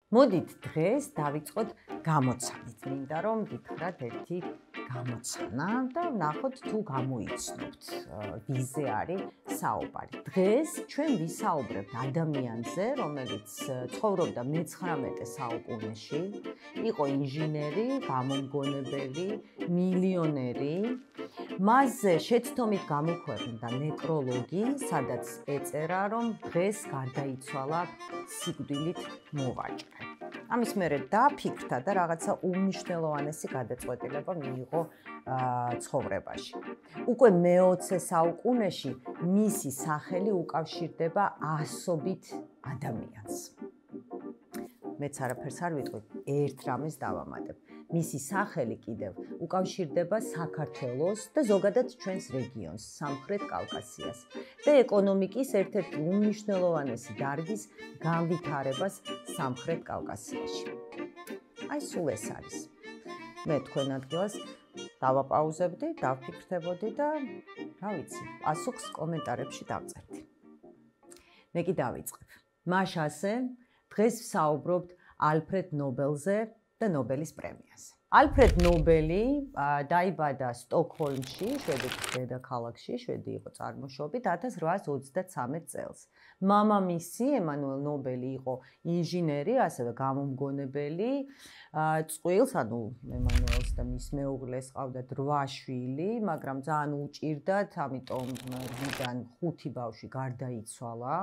მოდით დღეს დავიწყოთ გამოცანით. მინდა რომ გითხრათ ერთი გამოცანა და ვნახოთ თუ გამოიცნობთ ვიზე არის საუბარი. დღეს ჩვენ ვისაუბრებთ ადამიანზე, რომელიც ცხოვრობდა მე-19 საუკუნეში, იყო ინჟინერი, გამომგონებელი, მილიონერი. მასზე შეცდომით გამოქვეყნდა ნეკროლოგი, სადაც ეწერა, რომ დღეს გარდაიცვალა სიკვდილით მოვაჭრე. ამის მერე დაფიქრდა და რაღაცა უმნიშვნელოვანესი გადაწყვეტილება მიიღო ცხოვრებაში. უკვე მე-20 საუკუნეში მისი სახელი უკავშირდება ასობით ადამიანს. მეც არაფერს არ ვიტყვი, ერთ რამეს დავამატებ. მისი სახელი კიდევ უკავშირდება საქართველოს და ზოგადად ჩვენს რეგიონს, სამხრეთ კავკასიას და ეკონომიკის ერთ-ერთი უმნიშვნელოვანესი დარგის განვითარებას სამხრეთ კავკასიაში. აი სულ ეს არის. მე თქვენ ადგილას დავაპაუზებდი, დავფიქრდებოდი და რა ვიცი, პასუხს კომენტარებში დავწერდი. მე კი დავიწყებ. მაშასე დღეს ვსაუბრობთ ალფრედ ნობელზე და ნობელის პრემიაზე. ალფრედ ნობელი დაიბადა სტოკჰოლმში, შვედეთის დედაქალაქში, შვედი იყო წარმოშობით 1833 წელს. მამამისი ემანუელ ნობელი იყო ინჟინერი, ასევე გამომგონებელი. წყვილს, ანუ ემანუელს და მის მეუღლეს ჰყავდათ 8 შვილი, მაგრამ ძალიან უჭირდათ, ამიტომ მიდან 5 ბავშვი გარდაიცვალა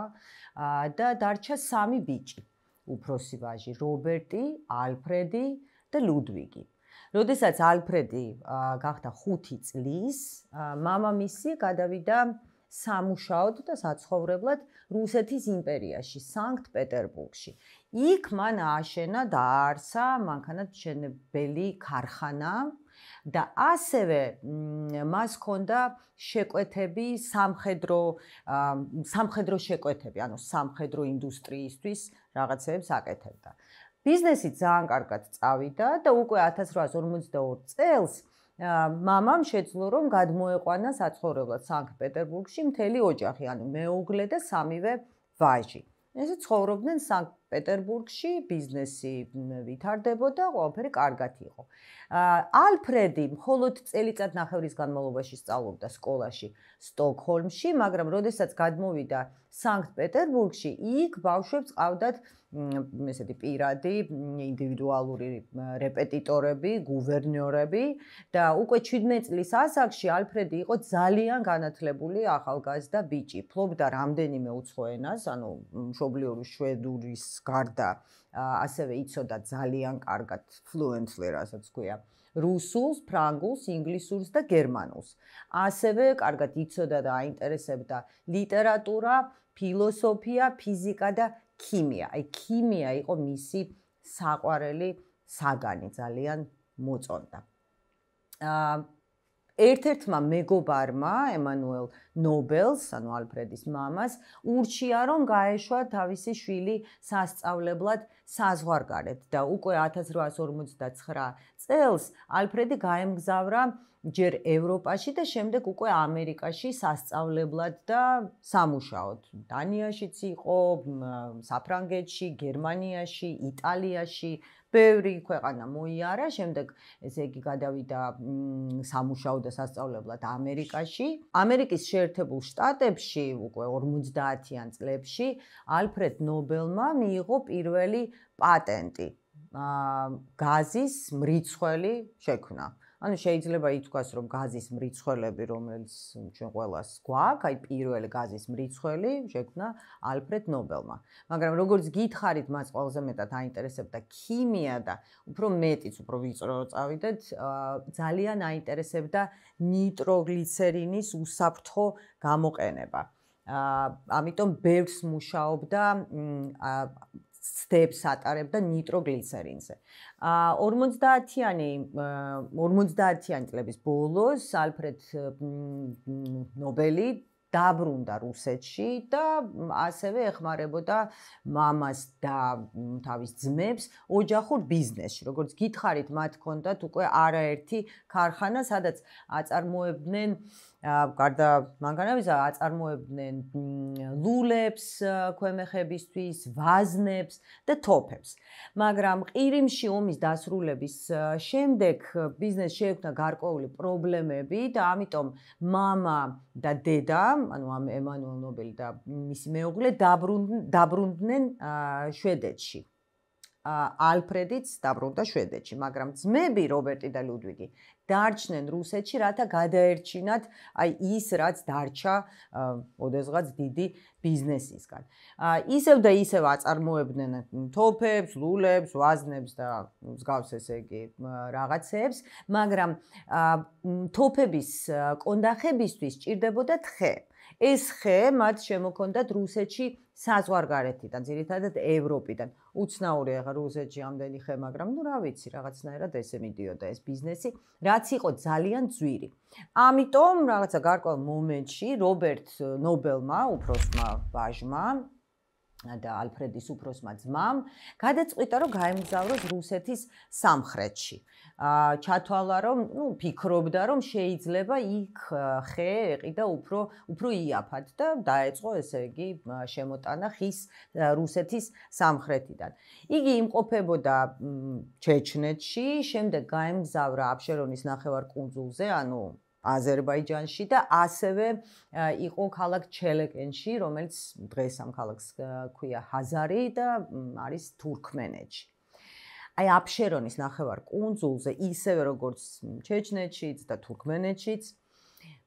და დარჩა 3 ბიჭი. უფროსი ვაჟი რობერტი, ალფრედი და ლუდვიგი. როდესაც ალფრედი გახდა 5 წლის, მამამისი გადავიდა სამუშაოდ და საცხოვრებლად რუსეთის იმპერიაში, სანქტ-პეტერბურგში. იქ მან ააშენა და აარსა მანქანათმშენებელი ქარხანა და ასევე მას ჰქონდა შეკვეთები სამხედრო შეკვეთები, ანუ სამხედრო ინდუსტრიისთვის რაღაცებს აკეთებდა. ბიზნესი ძალიან კარგად წავიდა და უკვე 1852 წელს მამამ შეძლო რომ გადმოეყვანა საცხოვრებლად სანქტ-პეტერბურგში მთელი ოჯახი, ანუ მეუღლე და 3-ვე ვაჟი. ესე ცხოვრობდნენ სანქტ-პეტერბურგში, ბიზნესი ვითარდებოდა, ყველაფერი კარგად იყო. ალფრედი მხოლოდ წელიწადნახევრის განმავლობაში სწავლობდა სკოლაში სტოკჰოლმში, მაგრამ როდესაც გადმოვიდა სანქტ-პეტერბურგში, იქ ბავშვებს ჰყავდათ ესეთი პირადი, ინდივიდუალური რეპეტიტორები, გუვერნიორები და უკვე 17 წლის ასაკში ალფრედი იყო ძალიან განათლებული ახალგაზრდა ბიჭი. ფლობდა რამდენიმე უცხო ენას, ანუ მშობლიური შვედურის გარდა ასევე იცოდა ძალიან კარგად fluently, რასაც ქვია, რუსულს, ფრანგულს, ინგლისურს და გერმანულს. ასევე კარგად იცოდა და აინტერესებდა ლიტერატურა, ფილოსოფია, ფიზიკა და ქიმია. აი ქიმია იყო მისი საყვარელი საგანი, ძალიან მოწონდა. ერთ-ერთმა მეგობარმა, ემანუელ ნობელს, ანუ ალფრედის მამას, ურჩია რომ გაეშვა თავისი შვილი სასწავლებლად საზღვარგარეთ და უკვე 1859 წელს ალფრედი გაემგზავრა ჯერ ევროპაში და შემდეგ უკვე ამერიკაში სასწავლებლად და სამუშაოდ. დანიაშიც იყო, საფრანგეთში, გერმანიაში, იტალიაში, ბევრი ქვეყანა მოიარა, შემდეგ ესე იგი გადავიდა სამუშაოდ და სასწავლებლად ამერიკაში. ამერიკის შეერთებულ შტატებში უკვე 50-იან წლებში ალფრედ ნობელმა მიიღო პირველი პატენტი გაზის მრიცხველი შექმნა. ანუ შეიძლება ითქვას, რომ გაზის მრიცხველები, რომელიც ჩვენ ყველას გვაქვს, აი პირველი გაზის მრიცხველი შექმნა ალფრედ ნობელმა. მაგრამ როგორც გითხარით, მას ყველაზე მეტად აინტერესებდა ქიმია და უფრო მეტიც, უფრო ვიწრო წავიდეთ, ძალიან აინტერესებდა ნიტროგლიცერინის უსაფრთხო გამოყენება. ამიტომ ბევრს მუშაობდა ცდებს ატარებდა ნიტროგლიცერინზე. 50-იანი წლების ბოლოს ალფრედ ნობელი დაბრუნდა რუსეთში და ასევე ეხმარებოდა მამას და თავის ძმებს ოჯახურ ბიზნესში. როგორც გითხარით, მათ ჰქონდათ უკვე არაერთი ქარხანა, სადაც აწარმოებდნენ გარდა მანქანებისა აწარმოებდნენ ლულებს ქვემეხებისთვის, ვაზნებს და თოფებს. მაგრამ ყირიმში ომის დასრულების შემდეგ ბიზნესს შეექმნა გარკვეული პრობლემები და ამიტომ მამა და დედა, ანუ ამ ემანუელ ნობელი და მისი მეუღლე დაბრუნდნენ შვედეთში. ალფრედიც დაბრუნდა შვედეთში, მაგრამ ძმები რობერტი და ლუდვიგი დარჩნენ რუსეთში, რათა გადაერჩინათ ის, რაც დარჩა ოდესღაც დიდი ბიზნესისგან. ისევ და ისევ აწარმოებდნენ თოფებს, ლულებს, ვაზნებს და მსგავს ესე იგი რაღაცებს, მაგრამ თოფების კონდახებისთვის სჭირდებოდა თხე. ეს ხე მათ შემოქონდათ რუსეთში საზღვარგარეთიდან, ძირითადად ევროპიდან. უცნაური ახლა რუსეთში ამდენი ხე, მაგრამ რა ვიცი, რაღაცნაირად ესე მიდიოდა ეს ბიზნესი, რაც იყო ძალიან ძვირი. ამიტომ რაღაცა გარკვეულ მომენტში რობერტ ნობელმა, უფროსმა ვაჟმა და ალფრედის უფროსმა ძმამ გადაწყვიტა, რომ გაემგზავროს რუსეთის სამხრეთში. ჩათვალა, რომ ფიქრობდა, რომ შეიძლება იქ ხე ეყიდა უფრო იაფად და დაეწყო ესე იგი შემოტანა ხის რუსეთის სამხრეთიდან. იგი იმყოფებოდა ჩეჩნეთში, შემდეგ გაემგზავრა აბშერონის ნახევარკუნძულზე, ანუ აზერბაიჯანში და ასევე იყო ქალაქ ჩელეკენში, რომელიც დღეს ამ ქალაქს ქვია ჰაზარი და არის თურქმენეთში. აი აბშერონის ნახევარკუნძულზე, ისევე როგორც ჩეჩნეთშიც და თურქმენეთშიც,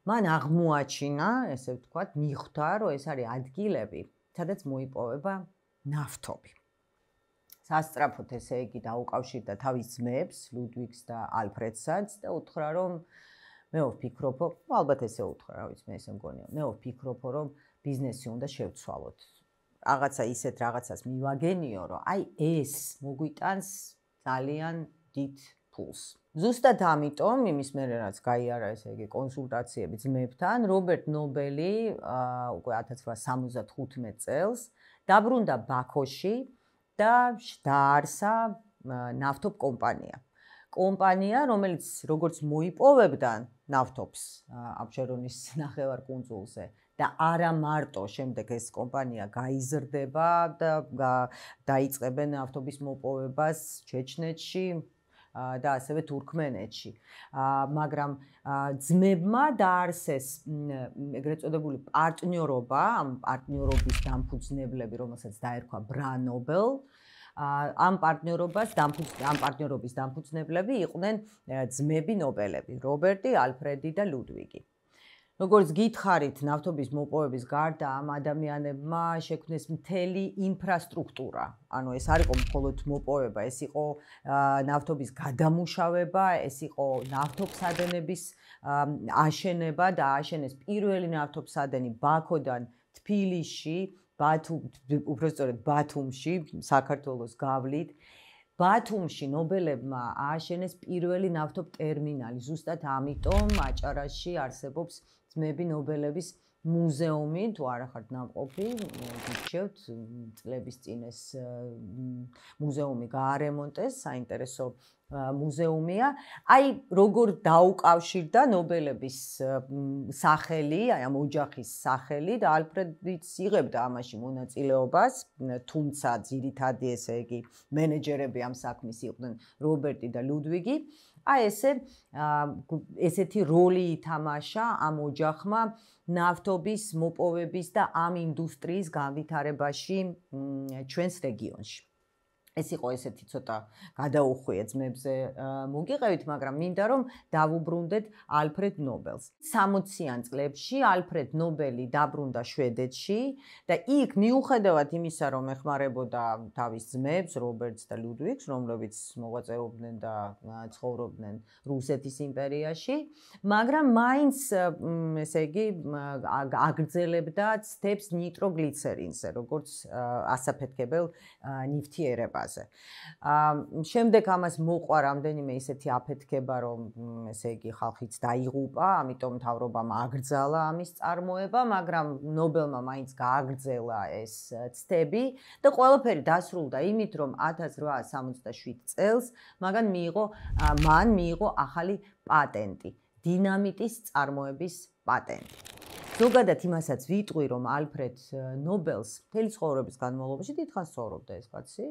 მან აღმოაჩინა, ესე ვთქვათ, მიხვდა, რომ ეს არის ადგილები, სადაც მოიპოვება ნავთობი. სასწრაფოდ ესე იგი დაუკავშირდა თავის ძმებს, ლუდვიგს და ალფრედსაც და უთხრა, რომ მე ვფიქრობ, ალბათ ესე უთხრა, რა ვიცი, მე ესე მგონია, მე ვფიქრობ, რომ ბიზნესი უნდა შევცვალოთ. რაღაცა ისეთ რაღაცას მივაგენიო, რომ აი ეს მოგვიტანს ძალიან დიდ ფულს. ზუსტად ამიტომ, იმის მერე რაც გაიარა ესე იგი კონსულტაციები ძმებთან, რობერტ ნობელი უკვე 1875 წელს დაბრუნდა ბაქოში და დაარსა ნავთობ კომპანია. კომპანია, რომელიც როგორც მოიპოვებდა ნავთობს აბშერონის ნახევარკუნძულზე და არა მარტო შემდეგ ეს კომპანია გაიზრდება და დაიწყებენ ნავთობის მოპოვებას ჩეჩნეთში და ასევე თურქმენეთში. მაგრამ ძმებმა დაარსეს ეგრეთ წოდებული პარტნიორობა, ამ პარტნიორობის დამფუძნებლები, რომელსაც დაერქვა ბრანობელ, ამ პარტნიორობის დამფუძნებლები იყვნენ ძმები ნობელები, რობერტი, ალფრედი და ლუდვიგი. როგორც გითხარით, ნავთობის მოპოვების გარდა ამ ადამიანებმა შექმნეს მთელი ინფრასტრუქტურა. ანუ ეს არ იყო მხოლოდ მოპოვება, ეს იყო ნავთობის გადამუშავება, ეს იყო ნავთობსადენების აშენება და ააშენეს პირველი ნავთობსადენი ბაქოდან თბილისში, უпростоრად ბათუმში, საქართველოს გავლით. ბათუმში ნობელებმა ააშენეს პირველი ნავთობ ტერმინალი. ზუსტად ამიტომ აჭარაში არსებობს ძმები ნობელების მუზეუმი, თუ არ ახართ ნამყოფი, გიჩვევთ წლების წინ ეს მუზეუმი გაარემონტეს, საინტერესო მუზეუმია. აი როგორ დაუკავშირდა ნობელების სახელი, აი ამ ოჯახის სახელი და ალფრედიც იღებდა ამაში მონაწილეობას, თუმცა ძირითადი ესე იგი მენეჯერები ამ საქმის იყვნენ რობერტი და ლუდვიგი. აი ესეთი როლი ითამაშა ამ ოჯახმა ნავთობის მოპოვების და ამ ინდუსტრიის განვითარებაში ჩვენს რეგიონში. ეს იყო ესეთი ცოტა გადაუხვია ძმებზე მოგიყევით, მაგრამ მინდა რომ დავუბრუნდეთ ალფრედ ნობელს. 60-იან წლებში ალფრედ ნობელი დაბრუნდა შვედეთში და იქ მიუხედავად იმისა, რომ ეხმარებოდა თავის ძმებს, რობერტს და ლუდვიგს, რომლებიც მოღვაწეობდნენ და ცხოვრობდნენ რუსეთის იმპერიაში, მაგრამ მაინც ესე იგი აგრძელებდა ცდებს ნიტროგლიცერინზე, როგორც ასაფეთქებელ ნივთიერებას. შემდეგ ამას მოყვა რამდენიმე ისეთი აფეთქება, რომ ესე იგი ხალხიც დაიღუპა, ამიტომ მთავრობამ აკრძალა ამის წარმოება, მაგრამ ნობელმა მაინც გააგრძელა ეს ცდები და ყველაფერი დასრულდა იმით, რომ 1867 წელს მან მიიღო ახალი პატენტი დინამიტის წარმოების პატენტი. ზოგადად იმასაც ვიტყვი, რომ ალფრედ ნობელს მთელი ცხოვრების განმავლობაში დიდხანს ცხოვრობდა ეს კაცი.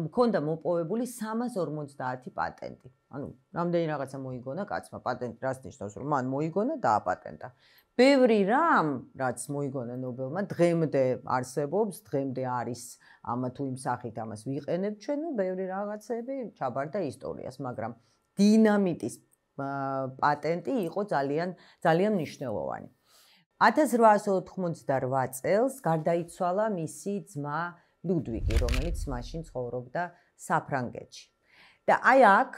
მქონდა მოპოვებული 350 პატენტი. ანუ რამდენი რაღაცა მოიგონა კაცმა პატენტი, რას ნიშნავს, რომ მან მოიგონა და აპატენტა. ბევრი რამ, რაც მოიგონა ნობელმა, დღემდე არსებობს, დღემდე არის ამა თუ იმ სახით ამას ვიყენებთ ჩვენ, ბევრი რაღაცები ჩაბარდა ისტორიას, მაგრამ დინამიტის პატენტი იყო ძალიან მნიშვნელოვანი. 1888 წელს გარდაიცვალა მისი ძმა ლუდვიგი, რომელიც მაშინ ცხოვრობდა საფრანგეთში. და აი აქ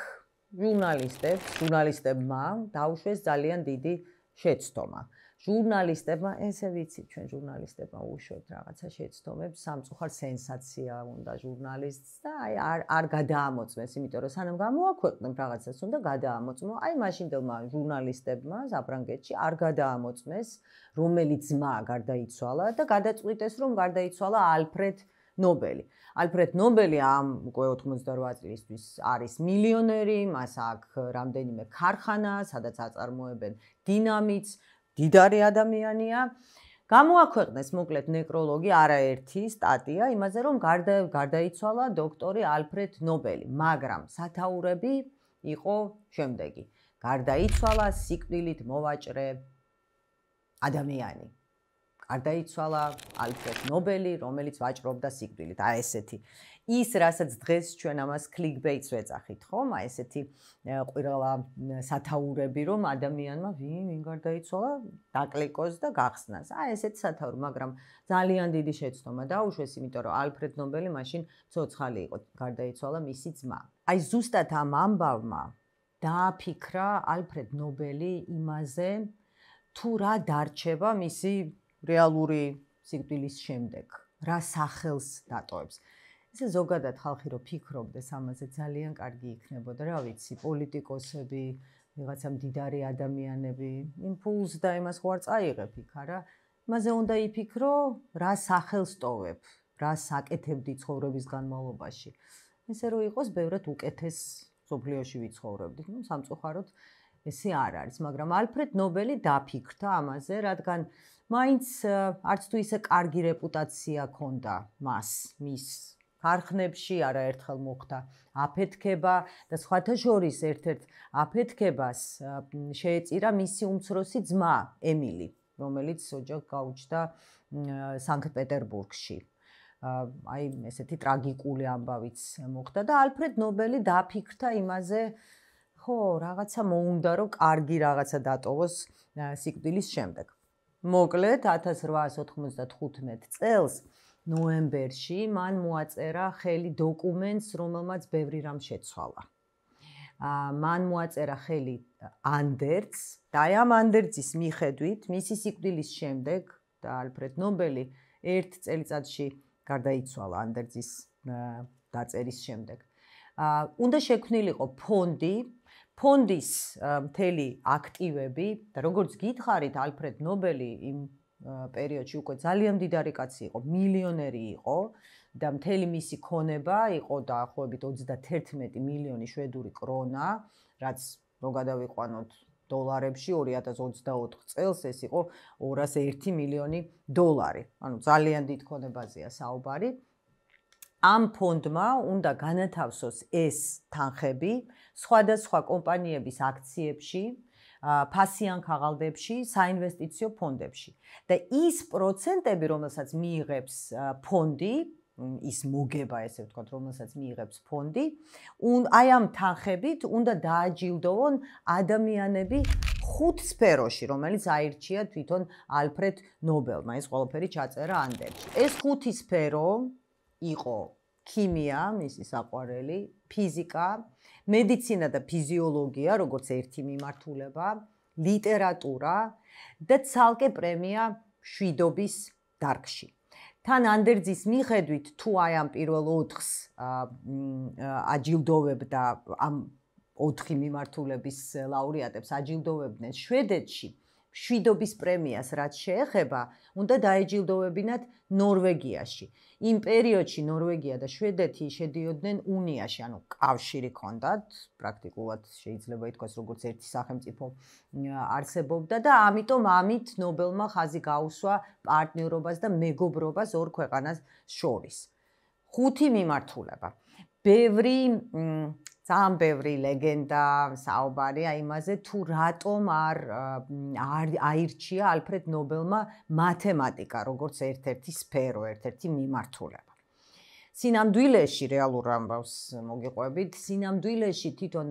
ჟურნალისტებმა დაუშვეს ძალიან დიდი შეცდომა. ჟურნალისტებმა, ესე ვიცით, ჩვენ ჟურნალისტებმა უშვებთ რაღაცა შეცდომებს, სამწუხარ სენსაცია უნდა ჟურნალისტს და აი არ გადაამოწმეს, იმიტომ რომ სანამ გამოაქვეყნებ რაღაცას, უნდა გადაამოწმო. აი მაშინდელმა ჟურნალისტებმა საფრანგეთში არ გადაამოწმეს, რომელი ძმა გარდაიცვალა და გადაწყვიტეს, რომ გარდაიცვალა ალფრედ ნობელი. ალფრედ ნობელი ამ უკვე 88 წლისთვის არის მილიონერი, მას აქვს რამდენიმე ქარხანა, სადაც აწარმოებენ დინამიტს, დიდარი ადამიანია. გამოაქვეყნეს მოკლედ ნეკროლოგი, არაერთი სტატია იმაზე, რომ გარდაიცვალა დოქტორი ალფრედ ნობელი, მაგრამ სათაურები იყო შემდეგი. გარდაიცვალა სიკვდილით მოვაჭრე ადამიანი. გარდაიცვალა ალფრედ ნობელი, რომელიც ვაჭრობდა სიკვდილით. აი ესეთი. ის, რასაც დღეს ჩვენ ამას clickbait-ს ვეძახით, ხომ? აი ესეთი ყველა სათაურები, რომ ადამიანმა ვინ გარდაიცვალა, დაკლიკოს და გახსნას. აი ესეთი სათაური, მაგრამ ძალიან დიდი შეცდომა დაუშვეს, იმიტომ რომ ალფრედ ნობელი მაშინ ცოცხალი იყო, გარდაიცვალა მისი ძმა. აი ზუსტად ამ ამბავმა დააფიქრა ალფრედ ნობელი იმაზე, თუ რა დარჩება მისი რეალური სიკვდილის შემდეგ, რა სახელს დატოვებს. ესე ზოგადად ხალხი რო ფიქრობდეს ამაზე ძალიან კარგი იქნებოდა, რა ვიცი, პოლიტიკოსები, ვიღაცა მდიდარი ადამიანები, იმპულს და იმას ხო არ წაიღებ იქ, არა? იმაზე უნდა იფიქრო, რა სახელს ტოვებ, რა საკეთებდი ცხოვრების განმავლობაში. ესე რომ იყოს ბევრად უკეთეს სოფლიოში ვიცხოვრებდით, ну, სამწუხაროდ ესე არ არის, მაგრამ ალფრედ ნობელი დაფიქრდა ამაზე, რადგან მაინც არც თუ ისე კარგი რეპუტაცია ჰქონდა მას, მის ქარხნებში არაერთხელ მოხდა აფეთქება და სხვათა შორის ერთ-ერთ აფეთქებას შეეწირა მისი უმცროსი ძმა ემილი, რომელიც ოჯახ გაუჩნდა სანქტ-პეტერბურგში. აი ესეთი ტრაგიკული ამბავიც მოხდა და ალფრედ ნობელი დაფიქრდა იმაზე, ხო, რაღაცა მოუნდა, რომ კარგი რაღაცა დატოვოს სიკვდილის შემდეგ. მოკლედ 1895 წელს ნოემბერში მან მოაწერა ხელი დოკუმენტს, რომელმაც ბევრი რამ შეცვალა. მან მოაწერა ხელი ანდერძს და აი ამ ანდერძის მიხედვით მისი სიკვდილის შემდეგ და ალფრედ ნობელი ერთ წელიწადში გარდაიცვალა ანდერძის დაწერის შემდეგ. უნდა შექმნილიყო ფონდი, ფონდის მთელი აქტივები და როგორც გითხარით, ალფრედ ნობელი იმ პერიოდში უკვე ძალიან მდიდარი კაცი იყო, მილიონერი იყო და მთელი მისი ქონება იყო დაახლოებით 31 მილიონი შვედური კრონა, რაც რო გადავიყვანოთ დოლარებში 2024 წელს ეს იყო 201 მილიონი დოლარი. ანუ ძალიან დიდ ქონებაზეა საუბარი. ამ ფონდმა უნდა განათავსოს ეს თანხები სხვადასხვა კომპანიების აქციებში, ფასიან ქაღალდებში, საინვესტიციო ფონდებში. და ის პროცენტები, რომელსაც მიიღებს ფონდი, ის მოგება, ესე ვთქვათ, რომელსაც მიიღებს ფონდი, აი ამ თანხებით უნდა დააჯილდოვონ ადამიანები 5 სფეროში, რომელიც აირჩია თვითონ ალფრედ ნობელმა. ეს ყველაფერი ჩაწერა ანდერძში. ეს 5 სფერო იყო ქიმია, მისი საყვარელი, ფიზიკა, მედიცინა და ფიზიოლოგია, როგორც ერთი მიმართულება, ლიტერატურა და ცალკე პრემია მშვიდობის დარგში. თან ანდერძის მიხედვით, თუ აი ამ პირველ 4-ს აჯილდოვებდა ამ 4 მიმართულების ლაურეატებს აჯილდოვებდნენ შვედეთში, მშვიდობის პრემიას რაც შეეხება, უნდა დაეჯილდოვებინათ ნორვეგიაში. იმ პერიოდში ნორვეგია და შვედეთი შედიოდნენ უნიაში, ანუ კავშირი ჰქონდათ, პრაქტიკულად შეიძლება ითქვას, როგორც ერთი სახელმწიფო არსებობდა და ამიტომ ამით ნობელმა ხაზი გაუსვა პარტნიორობას და მეგობრობას ორ ქვეყანას შორის. 5 მიმართულება. ძალიან ბევრი ლეგენდა, საუბარია იმაზე, თუ რატომ არ აირჩია ალფრედ ნობელმა მათემატიკა, როგორც ერთ-ერთი სფერო, ერთ-ერთი მიმართულება. სინამდვილეში რეალურ ამბავს მოგიყვებით, სინამდვილეში თვითონ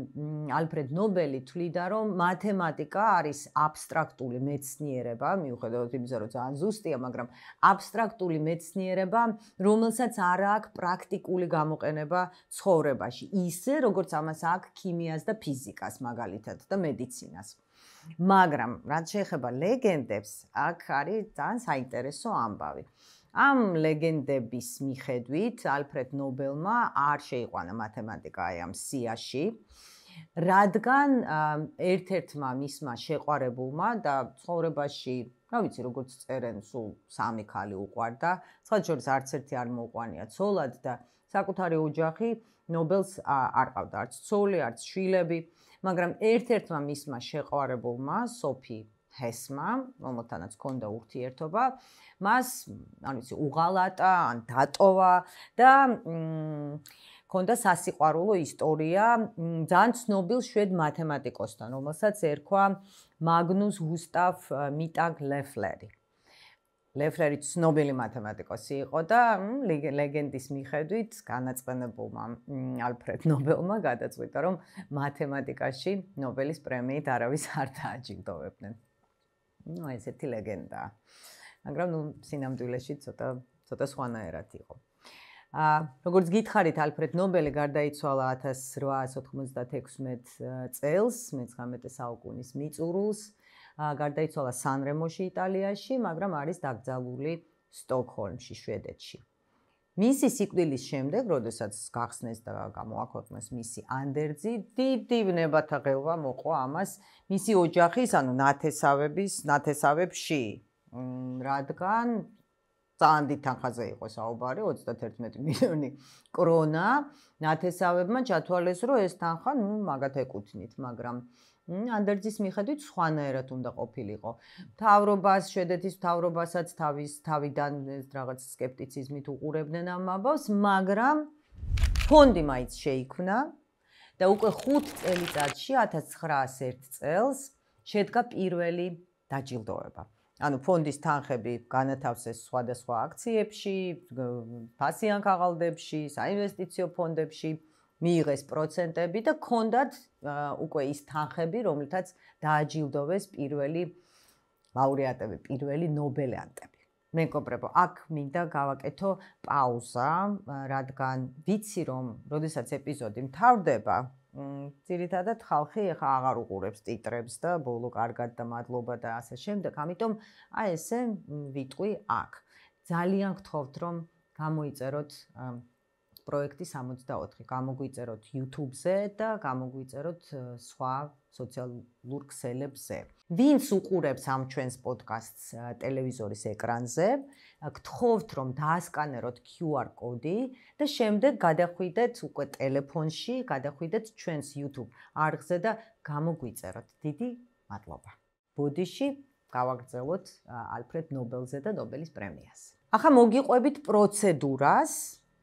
ალფრედ ნობელი თვლიდა, რომ მათემატიკა არის აბსტრაქტული მეცნიერება, მიუხედავად იმისა, რომ ძალიან ზუსტია, მაგრამ აბსტრაქტული მეცნიერება, რომელსაც არ აქვს პრაქტიკული გამოყენება ცხოვრებაში, ისე როგორც ამას აქვს ქიმიას და ფიზიკას, მაგალითად და მედიცინას. მაგრამ რაც შეეხება ლეგენდებს, აქ არის ძალიან საინტერესო ამბავი. ამ ლეგენდების მიხედვით ალფრედ ნობელმა არ შეიყვანა მათემატიკა ამ სიაში, რადგან ერთ-ერთმა მისმა შეყვარებულმა და ცხოვრებაში, რა ვიცი, როგორც წერენ, სულ 3 ქალი უყვარდა, სხვა შორის არც ერთი არ მოუყვანია ცოლად და საკუთარი ოჯახი ნობელს არ ყავდა, არც ცოლი, არც შვილები, მაგრამ ერთ-ერთმა მისმა შეყვარებულმა, სოფი ჰესმა, რომელთანაც ჰქონდა ურთიერთობა, მას, ანუ იცი, უღალატა, ან დატოვა და ჰქონდა სასიყვარულო ისტორია ძალიან ცნობილ შვედ მათემატიკოსთან, რომელსაც ერქვა მაგნუს გუსტავ მიტაგ ლეფლერი. ლეფლერი ცნობილი მათემატიკოსი იყო და ლეგენდის მიხედვით განაწყენებულმა ალფრედ ნობელმა გადაწყვიტა, რომ მათემატიკაში ნობელის პრემიით არავის არ დააჯილდოვებდნენ. ესეთი ლეგენდაა. მაგრამ სინამდვილეში ცოტა სხვანაირად იყო. როგორც გითხარით, ალფრედ ნობელი გარდაიცვალა 1896 წელს, მე-19 საუკუნის მიწურულს. გარდაიცვალა სანრემოში, იტალიაში, მაგრამ არის დაკრძალული სტოკჰოლმში, შვედეთში. მისი სიკვდილის შემდეგ, როდესაც გახსნეს და გამოაქვეყნეს მისი ანდერძი, დიდი ვნებათა ღელვა მოყვა ამას მისი ოჯახის, ანუ ნათესავებში, რადგან ძალიან დიდ თანხაზე იყო საუბარი, 31 მილიონი კრონა, ნათესავებმა ჩათვალეს, რომ ეს თანხა, მაგათ ეკუთვნით, მაგრამ ანდერძის მიხედვით სხვანაირად უნდა ყოფილიყო. მთავრობას, შვედეთის მთავრობასაც თავიდან რაღაც სკეპტიციზმით უყურებდნენ ამ ამბავს, მაგრამ ფონდი მაინც შეიქმნა და უკვე 5 წელიწადში, 1901 წელს შედგა პირველი დაჯილდოება. ანუ ფონდის თანხები განათავსეს სხვადასხვა აქციებში, ფასიან ქაღალდებში, საინვესტიციო ფონდებში, მიიღეს პროცენტები და ჰქონდათ უკვე ის თანხები, რომლითაც დააჯილდოვეს პირველი ლაურეატები, პირველი ნობელიანტები. მეგობრებო, აქ მინდა გავაკეთო პაუზა, რადგან ვიცი, რომ როდესაც ეპიზოდი მთავრდება, ძირითადად ხალხი ეხა აღარ უყურებს ტიტრებს და ბოლო კარგად და მადლობა და ასე შემდეგ, ამიტომ ესე ვიტყვი აქ. ძალიან გთხოვთ, რომ გამოიწეროთ პროექტი 64, გამოგვიწეროთ YouTube-ზე და გამოგვიწეროთ სხვა სოციალურ ქსელებზე. ვინც უყურებს ამ ჩვენს პოდკასტს ტელევიზორის ეკრანზე, გთხოვთ, რომ დაასკანეროთ QR კოდი და შემდეგ გადახვიდეთ უკვე ტელეფონში, გადახვიდეთ ჩვენს YouTube არხზე და გამოგვიწეროთ. დიდი მადლობა. ბოდიში გავაგრძელოთ ალფრედ ნობელზე და ნობელის პრემიას. ახლა მოგიყვებით პროცედურას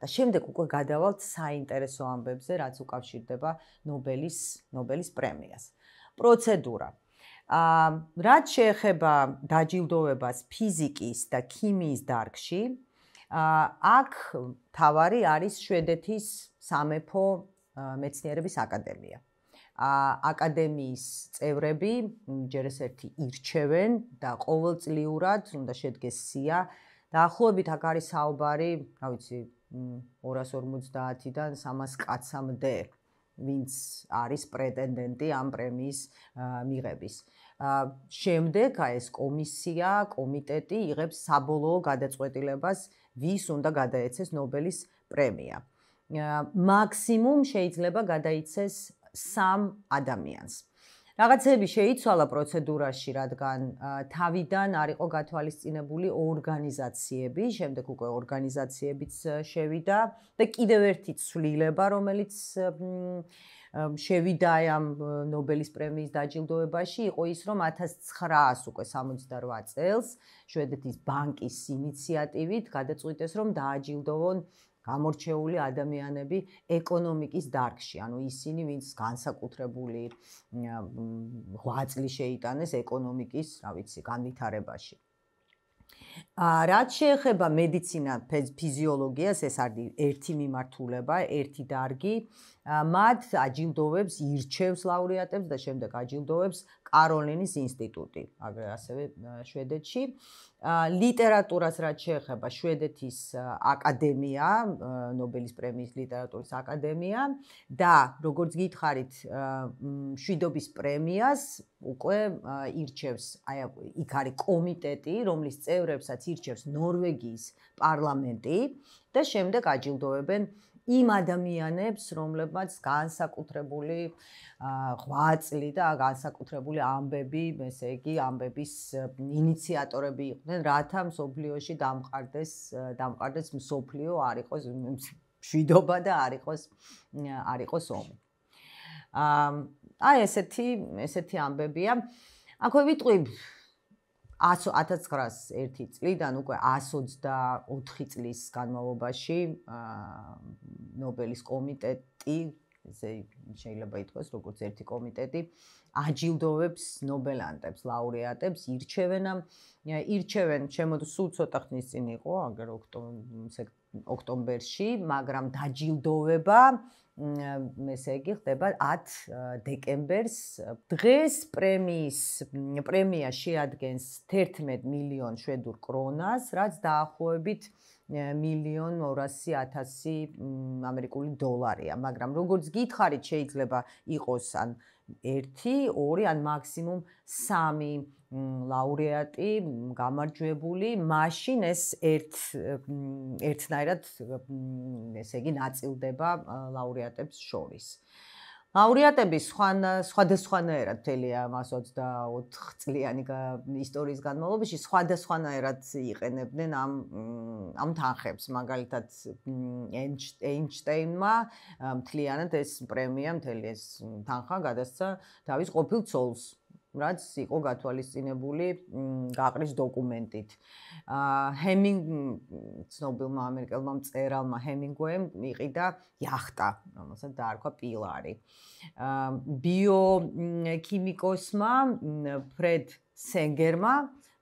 და შემდეგ უკვე გადავალთ საინტერესო ამბებზე, რაც უკავშირდება ნობელის პრემიას. პროცედურა. რაც შეეხება დაჯილდოვებას ფიზიკის და ქიმიის დარგში, აქ მთავარი არის შვედეთის სამეფო მეცნიერების აკადემია. აკადემიის წევრები ჯერ ეს ერთი ირჩევენ და ყოველწლიურად უნდა შედგეს სია. დაახლოებით აქ არის საუბარი, რა ვიცი, 250-დან 300 კაცამდე, ვინც არის პრეტენდენტი ამ პრემიის მიღების. შემდეგ ეს კომისია, კომიტეტი იღებს საბოლოო გადაწყვეტილებას, ვის უნდა გადაეცეს ნობელის პრემია. მაქსიმუმ შეიძლება გადაიცეს 3 ადამიანს. რაღაცები შეიცვალა პროცედურაში, რადგან თავიდან არ იყო გათვალისწინებული ორგანიზაციები, შემდეგ უკვე ორგანიზაციებიც შევიდა და კიდევ ერთი ცვლილება, რომელიც შევიდა ამ ნობელის პრემიის დაჯილდოებაში, იყო ის, რომ 1978 წელს შვედეთის ბანკის ინიციატივით გადაწყვიტეს, რომ დააჯილდოვონ გამორჩეული ადამიანები ეკონომიკის დარგში, ანუ ისინი, ვინც განსაკუთრებული ღვაწლი შეიტანეს ეკონომიკის, განვითარებაში. რაც შეეხება მედიცინა, ფიზიოლოგიას, ეს არის ერთი მიმართულება, ერთი დარგი, მათ აჯილდოვებს, ირჩევს ლაურეატებს და შემდეგ აჯილდოვებს კაროლინის ინსტიტუტი, ასევე შვედეთში. ლიტერატურას რაც შეეხება შვედეთის აკადემია, ნობელის პრემიის ლიტერატურის აკადემია და როგორც გითხარით, მშვიდობის პრემიას უკვე ირჩევს, იქ არის კომიტეტი, რომლის წევრებსაც ირჩევს ნორვეგიის პარლამენტი და შემდეგ აჯილდოვებენ იმ ადამიანებს, რომლებმაც განსაკუთრებული ღვაწლი და განსაკუთრებული ამბები, ესე იგი, ამბების ინიციატორები იყვნენ, რათა მსოფლიოში დამყარდეს მსოფლიო, არ იყოს მშვიდობა და არ იყოს ომი. ესეთი ამბებია. აქვე ვიტყვი 1901 წლიდან უკვე 124 წლის განმავლობაში ნობელის კომიტეტი, შეიძლება ითქვას, როგორც ერთი კომიტეტი, აჯილდოვებს ნობელანტებს, ლაურეატებს, ირჩევენ, სულ ცოტა ხნის წინ იყო, აგერ ოქტომბერში, მაგრამ დაჯილდოვება ესე იგი ხდება 10 დეკემბერს. დღეს პრემია შეადგენს 11 მილიონ შვედურ კრონას, რაც დაახლოებით 1,200,000 ამერიკული დოლარია, მაგრამ როგორც გითხარით, შეიძლება იყოს ან 1, 2, ან მაქსიმუმ 3 ლაურეატი გამარჯვებული, მაშინ ეს ერთნაირად ესე იგი ნაწილდება ლაურეატებს შორის. ლაურეატები სხვადასხვანაირად მთელი ამ 124 წლიანი ისტორიის განმავლობაში სხვადასხვანაირად იყენებდნენ ამ თანხებს. მაგალითად, ეინშტეინმა მთლიანად ეს პრემია, მთელი ეს თანხა გადასცა თავის ყოფილ ცოლს, რაც იყო გათვალისწინებული გაყრის დოკუმენტით. ცნობილმა ამერიკელმა მწერალმა ჰემინგუეიმ იყიდა იახტა, რომელსაც დაარქვა პილარი. ბიოქიმიკოსმა ფრედ სენგერმა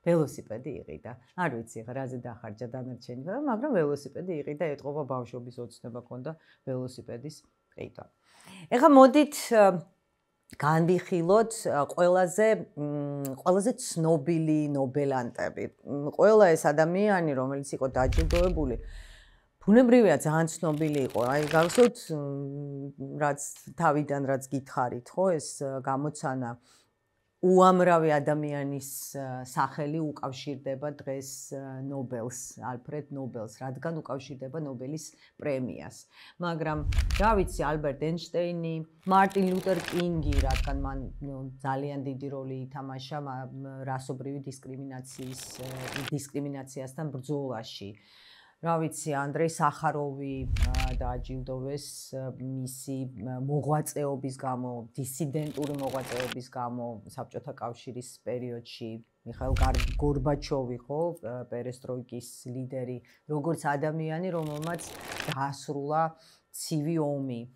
ველოსიპედი იყიდა. არ ვიცი, რაზე დახარჯა დანარჩენი, მაგრამ ველოსიპედი იყიდა, ეთყობა ბავშვობის ოცნება ჰქონდა ველოსიპედის ყიდვა. ეხლა მოდით განვიხილოთ ყველაზე ცნობილი ნობელანტები. ყველა ეს ადამიანი, რომელიც იყო დაჯილდოებული, ბუნებრივია ძალიან ცნობილი იყო. აი, გახსოვთ, რაც თავიდან რაც გითხარით, ხო, ეს გამოცანა უამრავი ადამიანის სახელი უკავშირდება დღეს ნობელს, ალფრედ ნობელს, რადგან უკავშირდება ნობელის პრემიას. მაგრამ რა ვიცი, ალბერტ ეინშტეინი, მარტინ ლუტერ კინგი, რადგან მან ძალიან დიდი როლი ითამაშა რასობრივი დისკრიმინაციასთან ბრძოლაში. რა ვიცი, ანდრეი სახაროვი დააჯილდოვეს მისი მოღვაწეობის გამო, დისიდენტური მოღვაწეობის გამო საბჭოთა კავშირის პერიოდში. მიხაილ გორბაჩოვი, ხო, პერესტროიკის ლიდერი, როგორც ადამიანი, რომელმაც დაასრულა ცივი ომი.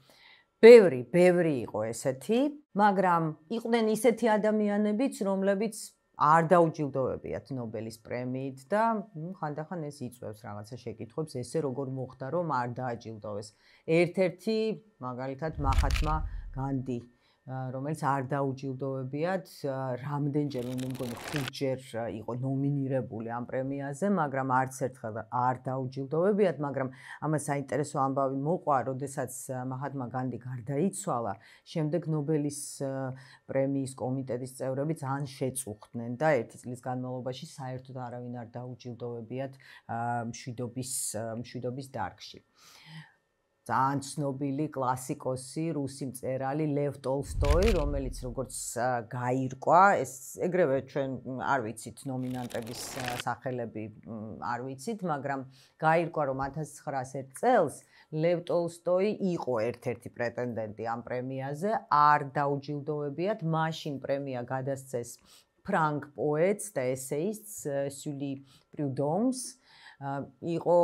ბევრი იყო ესეთი, მაგრამ იყვნენ ისეთი ადამიანებიც, რომლებიც არ დაუჯილდოვებიათ ნობელის პრემიით და ხანდახან ეს იწვევს რაღაცა შეკითხვებს, ესე როგორ მოხდა, რომ არ დააჯილდოვეს. ერთ-ერთი მაგალითად მაჰათმა განდი, რომელიც არ დაუჯილდოვებიათ, რამდენჯერმე მე მგონი 5-ჯერ იყო ნომინირებული ამ პრემიაზე, მაგრამ არც ერთხელ არ დაუჯილდოვებიათ, მაგრამ ამას საინტერესო ამბავი მოყვა, როდესაც მაჰათმა განდი გარდაიცვალა, შემდეგ ნობელის პრემიის კომიტეტის წევრები ძალიან შეწუხდნენ და 1 წლის განმავლობაში საერთოდ არავინ არ დაუჯილდოვებიათ მშვიდობის დარგში. ძალიან ცნობილი კლასიკოსი, რუსი მწერალი ლევ ტოლსტოი, რომელიც როგორც გაირკვა, ეს ეგრევე ჩვენ არ ვიცით ნომინანტების სახელები არ ვიცით, მაგრამ გაირკვა, რომ 1901 წელს ლევ ტოლსტოი იყო ერთ-ერთი პრეტენდენტი ამ პრემიაზე, არ დაუჯილდოვებიათ, მაშინ პრემია გადასცეს ფრანგ პოეტს და ესეისტს სული პრიუდომს. იყო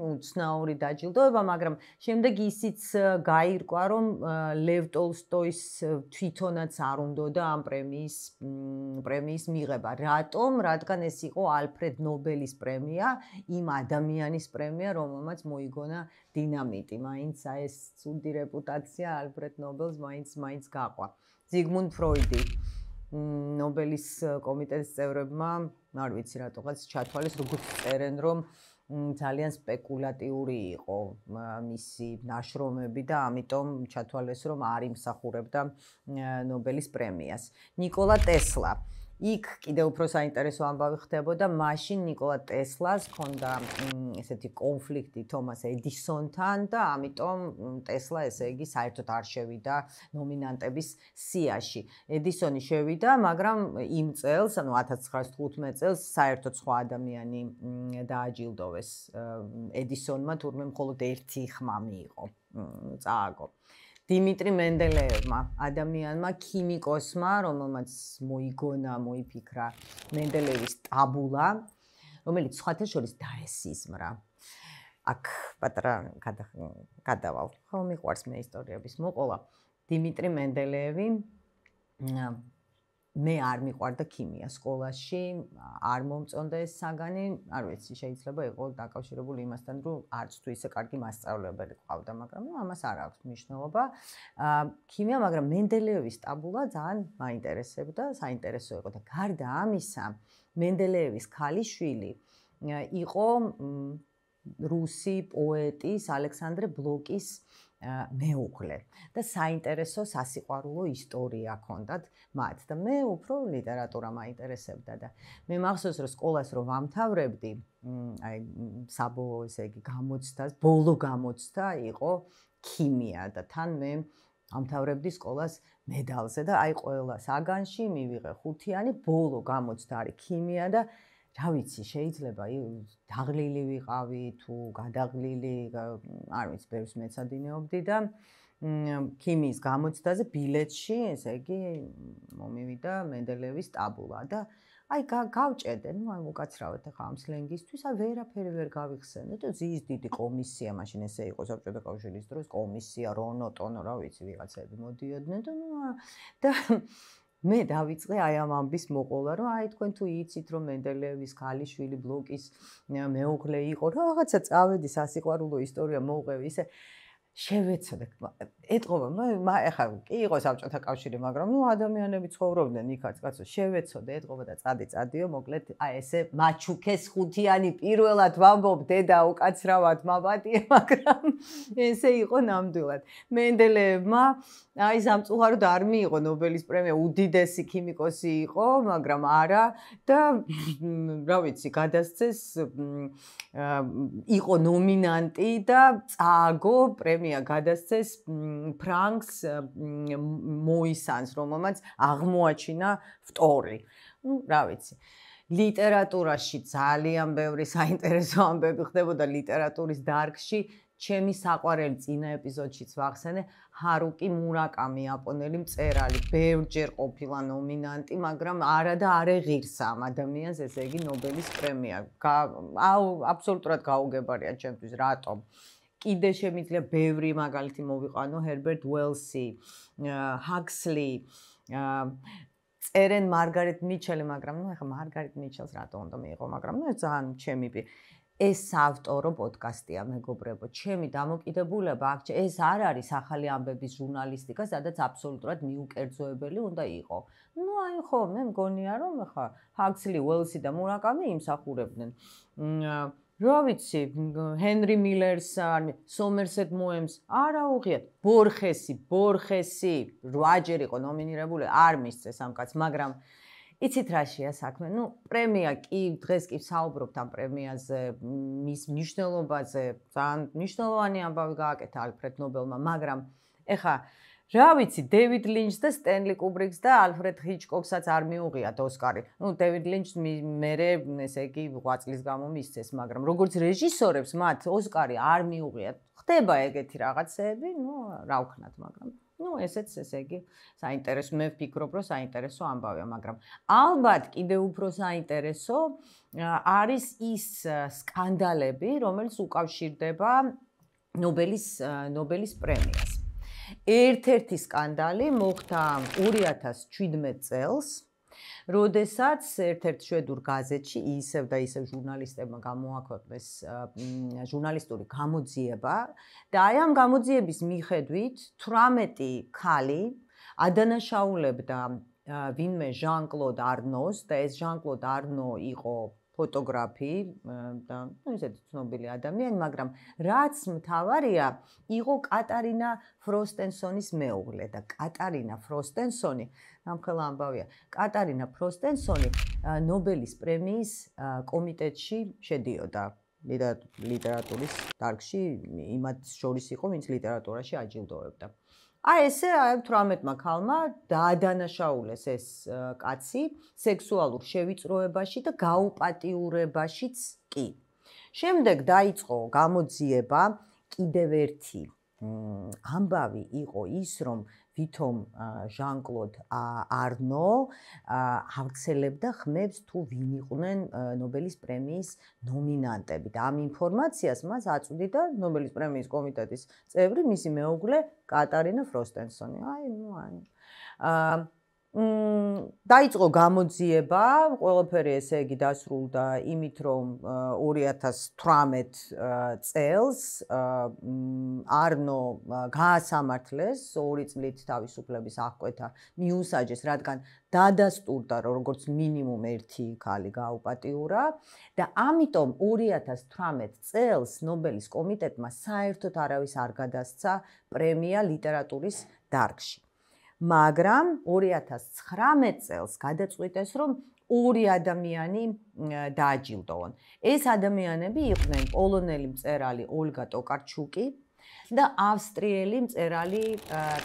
უცნაური დაჯილდოება, მაგრამ შემდეგ ისიც გაირკვა, რომ ლევ ტოლსტოის თვითონაც არ უნდოდა ამ პრემიის მიღება. რატომ? რადგან ეს იყო ალფრედ ნობელის პრემია, იმ ადამიანის პრემია, რომელმაც მოიგონა დინამიტი. მაინც ეს ცუდი რეპუტაცია ალფრედ ნობელს მაინც გაყვა. ზიგმუნდ ფროიდი ნობელის კომიტეტის წევრებმა, არ ვიცი რატოღაც ჩათვალეს, როგორც წერენ, რომ ძალიან სპეკულატიური იყო მისი ნაშრომები და ამიტომ ჩათვალეს, რომ არ იმსახურებდა ნობელის პრემიას. ნიკოლა ტესლა. იქ კიდევ უფრო საინტერესო ამბავი ხდებოდა, მაშინ ნიკოლა ტესლას ჰქონდა ესეთი კონფლიქტი თომას ედისონთან და ამიტომ ტესლა ესე იგი საერთოდ არ შევიდა ნომინანტების სიაში. ედისონი შევიდა, მაგრამ იმ წელს, ანუ 1915 წელს საერთოდ სხვა ადამიანი დააჯილდოვეს ედისონმა, თურმე მხოლოდ ერთი ხმა მიიღო, წააგო. დიმიტრი მენდელეევმა, ადამიანმა, ქიმიკოსმა, რომელმაც მოიფიქრა მენდელეევის ტაბულა, რომელიც სხვათა შორის დაესიზმრა. აქ პატარა გადავალ. ხო, მიყვარს მე ისტორიების მოყოლა. დიმიტრი მენდელეევი მე არ მიყვარდა ქიმია სკოლაში, არ მომწონდა ეს საგანი, არ ვიცი, შეიძლება იყოს დაკავშირებული იმასთან, რომ არც თუ ისე კარგი მასწავლებელი ყავდა, მაგრამ ამას არ აქვს მნიშვნელობა. ქიმია, მაგრამ მენდელეევის ტაბულა ძალიან მაინტერესებდა, საინტერესო იყო და გარდა ამისა, მენდელეევის ქალიშვილი იყო რუსი პოეტის ალექსანდრე ბლოკის მეუღლე და საინტერესო სასიყვარულო ისტორია ჰქონდათ მათ და მე უფრო ლიტერატურა მაინტერესებდა და მე მახსოვს რომ სკოლას რომ ვამთავრებდი აი საბოლოო ესე იგი გამოცდას ბოლო გამოცდა იყო ქიმია და თან მე ამთავრებდი სკოლას მედალზე და აი ყველა საგანში მივიღე ხუთიანი ბოლო გამოცდა არის ქიმია და რა ვიცი, შეიძლება დაღლილი ვიყავი თუ გადაღლილი, არ ვიცი, ბევრს მეცადინეობდი და ქიმიის გამოცდაზე ბილეთში, ესე იგი, მომივიდა მენდელეევის ტაბულა და აი გავჭედე, ნუ აი მოკაცრავეთ ახლა ამ სლენგისთვის, აი ვერაფერი ვერ გავიხსენე და ზის დიდი კომისია, მაშინ ესე იყო საბჭოთა კავშირის დროს კომისია, რონო, ტონო, რა ვიცი, ვიღაცები მოდიოდნენ და მე დავიწყე აი ამ ამბის მოყოლა, რომ აი თქვენ თუ იცით, რომ მენდელეევის ქალიშვილი ბლოკის მეუღლე იყო, რაღაცა წავედი სასიყვარულო ისტორია მოვყევი, ისე შევეცოდე. ეტყობა, ახლა კი იყო საბჭოთა კავშირი, მაგრამ ნუ ადამიანები ცხოვრობდნენ იქაც, კაცო, შევეცოდე, ეტყობა და წადიო, მოკლედ, აი ესე მაჩუქეს ხუთიანი პირველად ვამბობ, დედა უკაცრავად მაპატიე, მაგრამ ესე იყო ნამდვილად. მენდელეევმა აი სამწუხაროდ არ მიიღო ნობელის პრემია, უდიდესი ქიმიკოსი იყო, მაგრამ არა და რა ვიცი, გადასცეს იყო ნომინანტი და წააგო პრემია გადასცეს ფრანკს მოისანს, რომელმაც აღმოაჩინა ფტორი. ნუ რა ვიცი. ლიტერატურაში ძალიან ბევრი საინტერესო ამბები ხდებოდა ლიტერატურის დარგში. ჩემი საყვარელი წინა ეპიზოდშიც ვახსენე, ჰარუკი მურაკამი, იაპონელი მწერალი, ბევრჯერ ყოფილა ნომინანტი, მაგრამ არა და არ ეღირსა ამ ადამიანს, ესე იგი ნობელის პრემია. აბსოლუტურად გაუგებარია ჩემთვის, რატომ? კიდე შემიძლია ბევრი მაგალითი მოვიყვანო, ჰერბერტ უელსი, ჰაქსლი, წერენ მარგარეტ მიჩელი, მაგრამ ნუ ახლა მარგარეტ მიჩელს რატო უნდა მიიღო, მაგრამ ნუ ძალიან ჩემი ეს საავტორო პოდკასტია, მეგობრებო, ჩემი დამოკიდებულება აქ ეს არ არის ახალი ამბების ჟურნალისტიკა, სადაც აბსოლუტურად მიუკერძოებელი უნდა იყო. ნუ აი ხო, მე მგონია რომ ახლა ჰაქსლი, უელსი და მურაკამი იმსახურებდნენ. რა ვიცი, ჰენრი მილერს, სომერსეტ მოემს, არა უღიათ, ბორხესი 8ჯერ იყო ნომინირებული, არ მისცეს ამ კაცს, მაგრამ იცით რაშია საქმე? პრემია კი დღეს კი საუბრობთ ამ პრემიაზე, მის მნიშვნელობაზე, ძალიან მნიშვნელოვანი ამბავი გააკეთა ალფრედ ნობელმა, მაგრამ ეხა რა ვიცი, დევიდ ლინჩს და სტენლი კუბრიკს და ალფრედ ჰიჩკოკსაც არ მიუღიათ ოსკარი. დევიდ ლინჩს მერე, ესე იგი, 8 წლის გამო მისცეს, მაგრამ როგორც რეჟისორებს მათ ოსკარი არ მიუღიათ. ხდება ეგეთი რაღაცეები, რა ვქნათ, მაგრამ ესეც ესე იგი საინტერესო, მე ვფიქრობ, რომ საინტერესო ამბავია, მაგრამ ალბათ კიდევ უფრო საინტერესო არის ის სკანდალები, რომელიც უკავშირდება ნობელის პრემიას. ერთ-ერთი სკანდალი მოხდა 2017 წელს, როდესაც ერთ-ერთ შვედურ გაზეთში ისევ და ისევ ჟურნალისტებმა გამოაქვეყნეს ჟურნალისტური გამოძიება და აი ამ გამოძიების მიხედვით 18 ქალი ადანაშაულებდა ვინმე ჟან-კლოდ არნოს და ეს ჟან-კლოდ არნო იყო ფოტოგრაფი და ისეთი ცნობილი ადამიანი, მაგრამ რაც მთავარია, იყო კატარინა ფროსტენსონის მეუღლე და კატარინა ფროსტენსონი, ამხელა ამბავია, კატარინა ფროსტენსონი ნობელის პრემიის კომიტეტში შედიოდა ლიტერატურის დარგში, იმათ შორის იყო, ვინც ლიტერატურაში აჯილდოვებდა. აი ესე 18-მა ქალმა დაადანაშაულეს ეს კაცი სექსუალურ შევიწროებაში და გაუპატიურებაშიც კი. შემდეგ დაიწყო გამოძიება, კიდევ ერთი ამბავი იყო ის, რომ ვითომ ჟან-კლოდ არნო ავრცელებდა ხმებს თუ ვინ იყვნენ ნობელის პრემიის ნომინანტები და ამ ინფორმაციას მას აწვდიდა ნობელის პრემიის კომიტეტის წევრი, მისი მეუღლე კატარინა ფროსტენსონი. დაიწყო გამოძიება, ყველაფერი ესე იგი დასრულდა იმით, რომ 2018 წელს არნო გაასამართლეს 2 წლით თავისუფლების აღკვეთა მიუსაჯეს, რადგან დადასტურდა, რომ როგორც მინიმუმ ერთი ქალი გააუპატიურა და ამიტომ 2018 წელს ნობელის კომიტეტმა საერთოდ არავის არ გადასცა პრემია ლიტერატურის დარგში. მაგრამ 2019 წელს გადაწყვიტეს, რომ 2 ადამიანი დააჯილდოვონ. ეს ადამიანები იყვნენ პოლონელი მწერალი ოლგა ტოკარჩუკი და ავსტრიელი მწერალი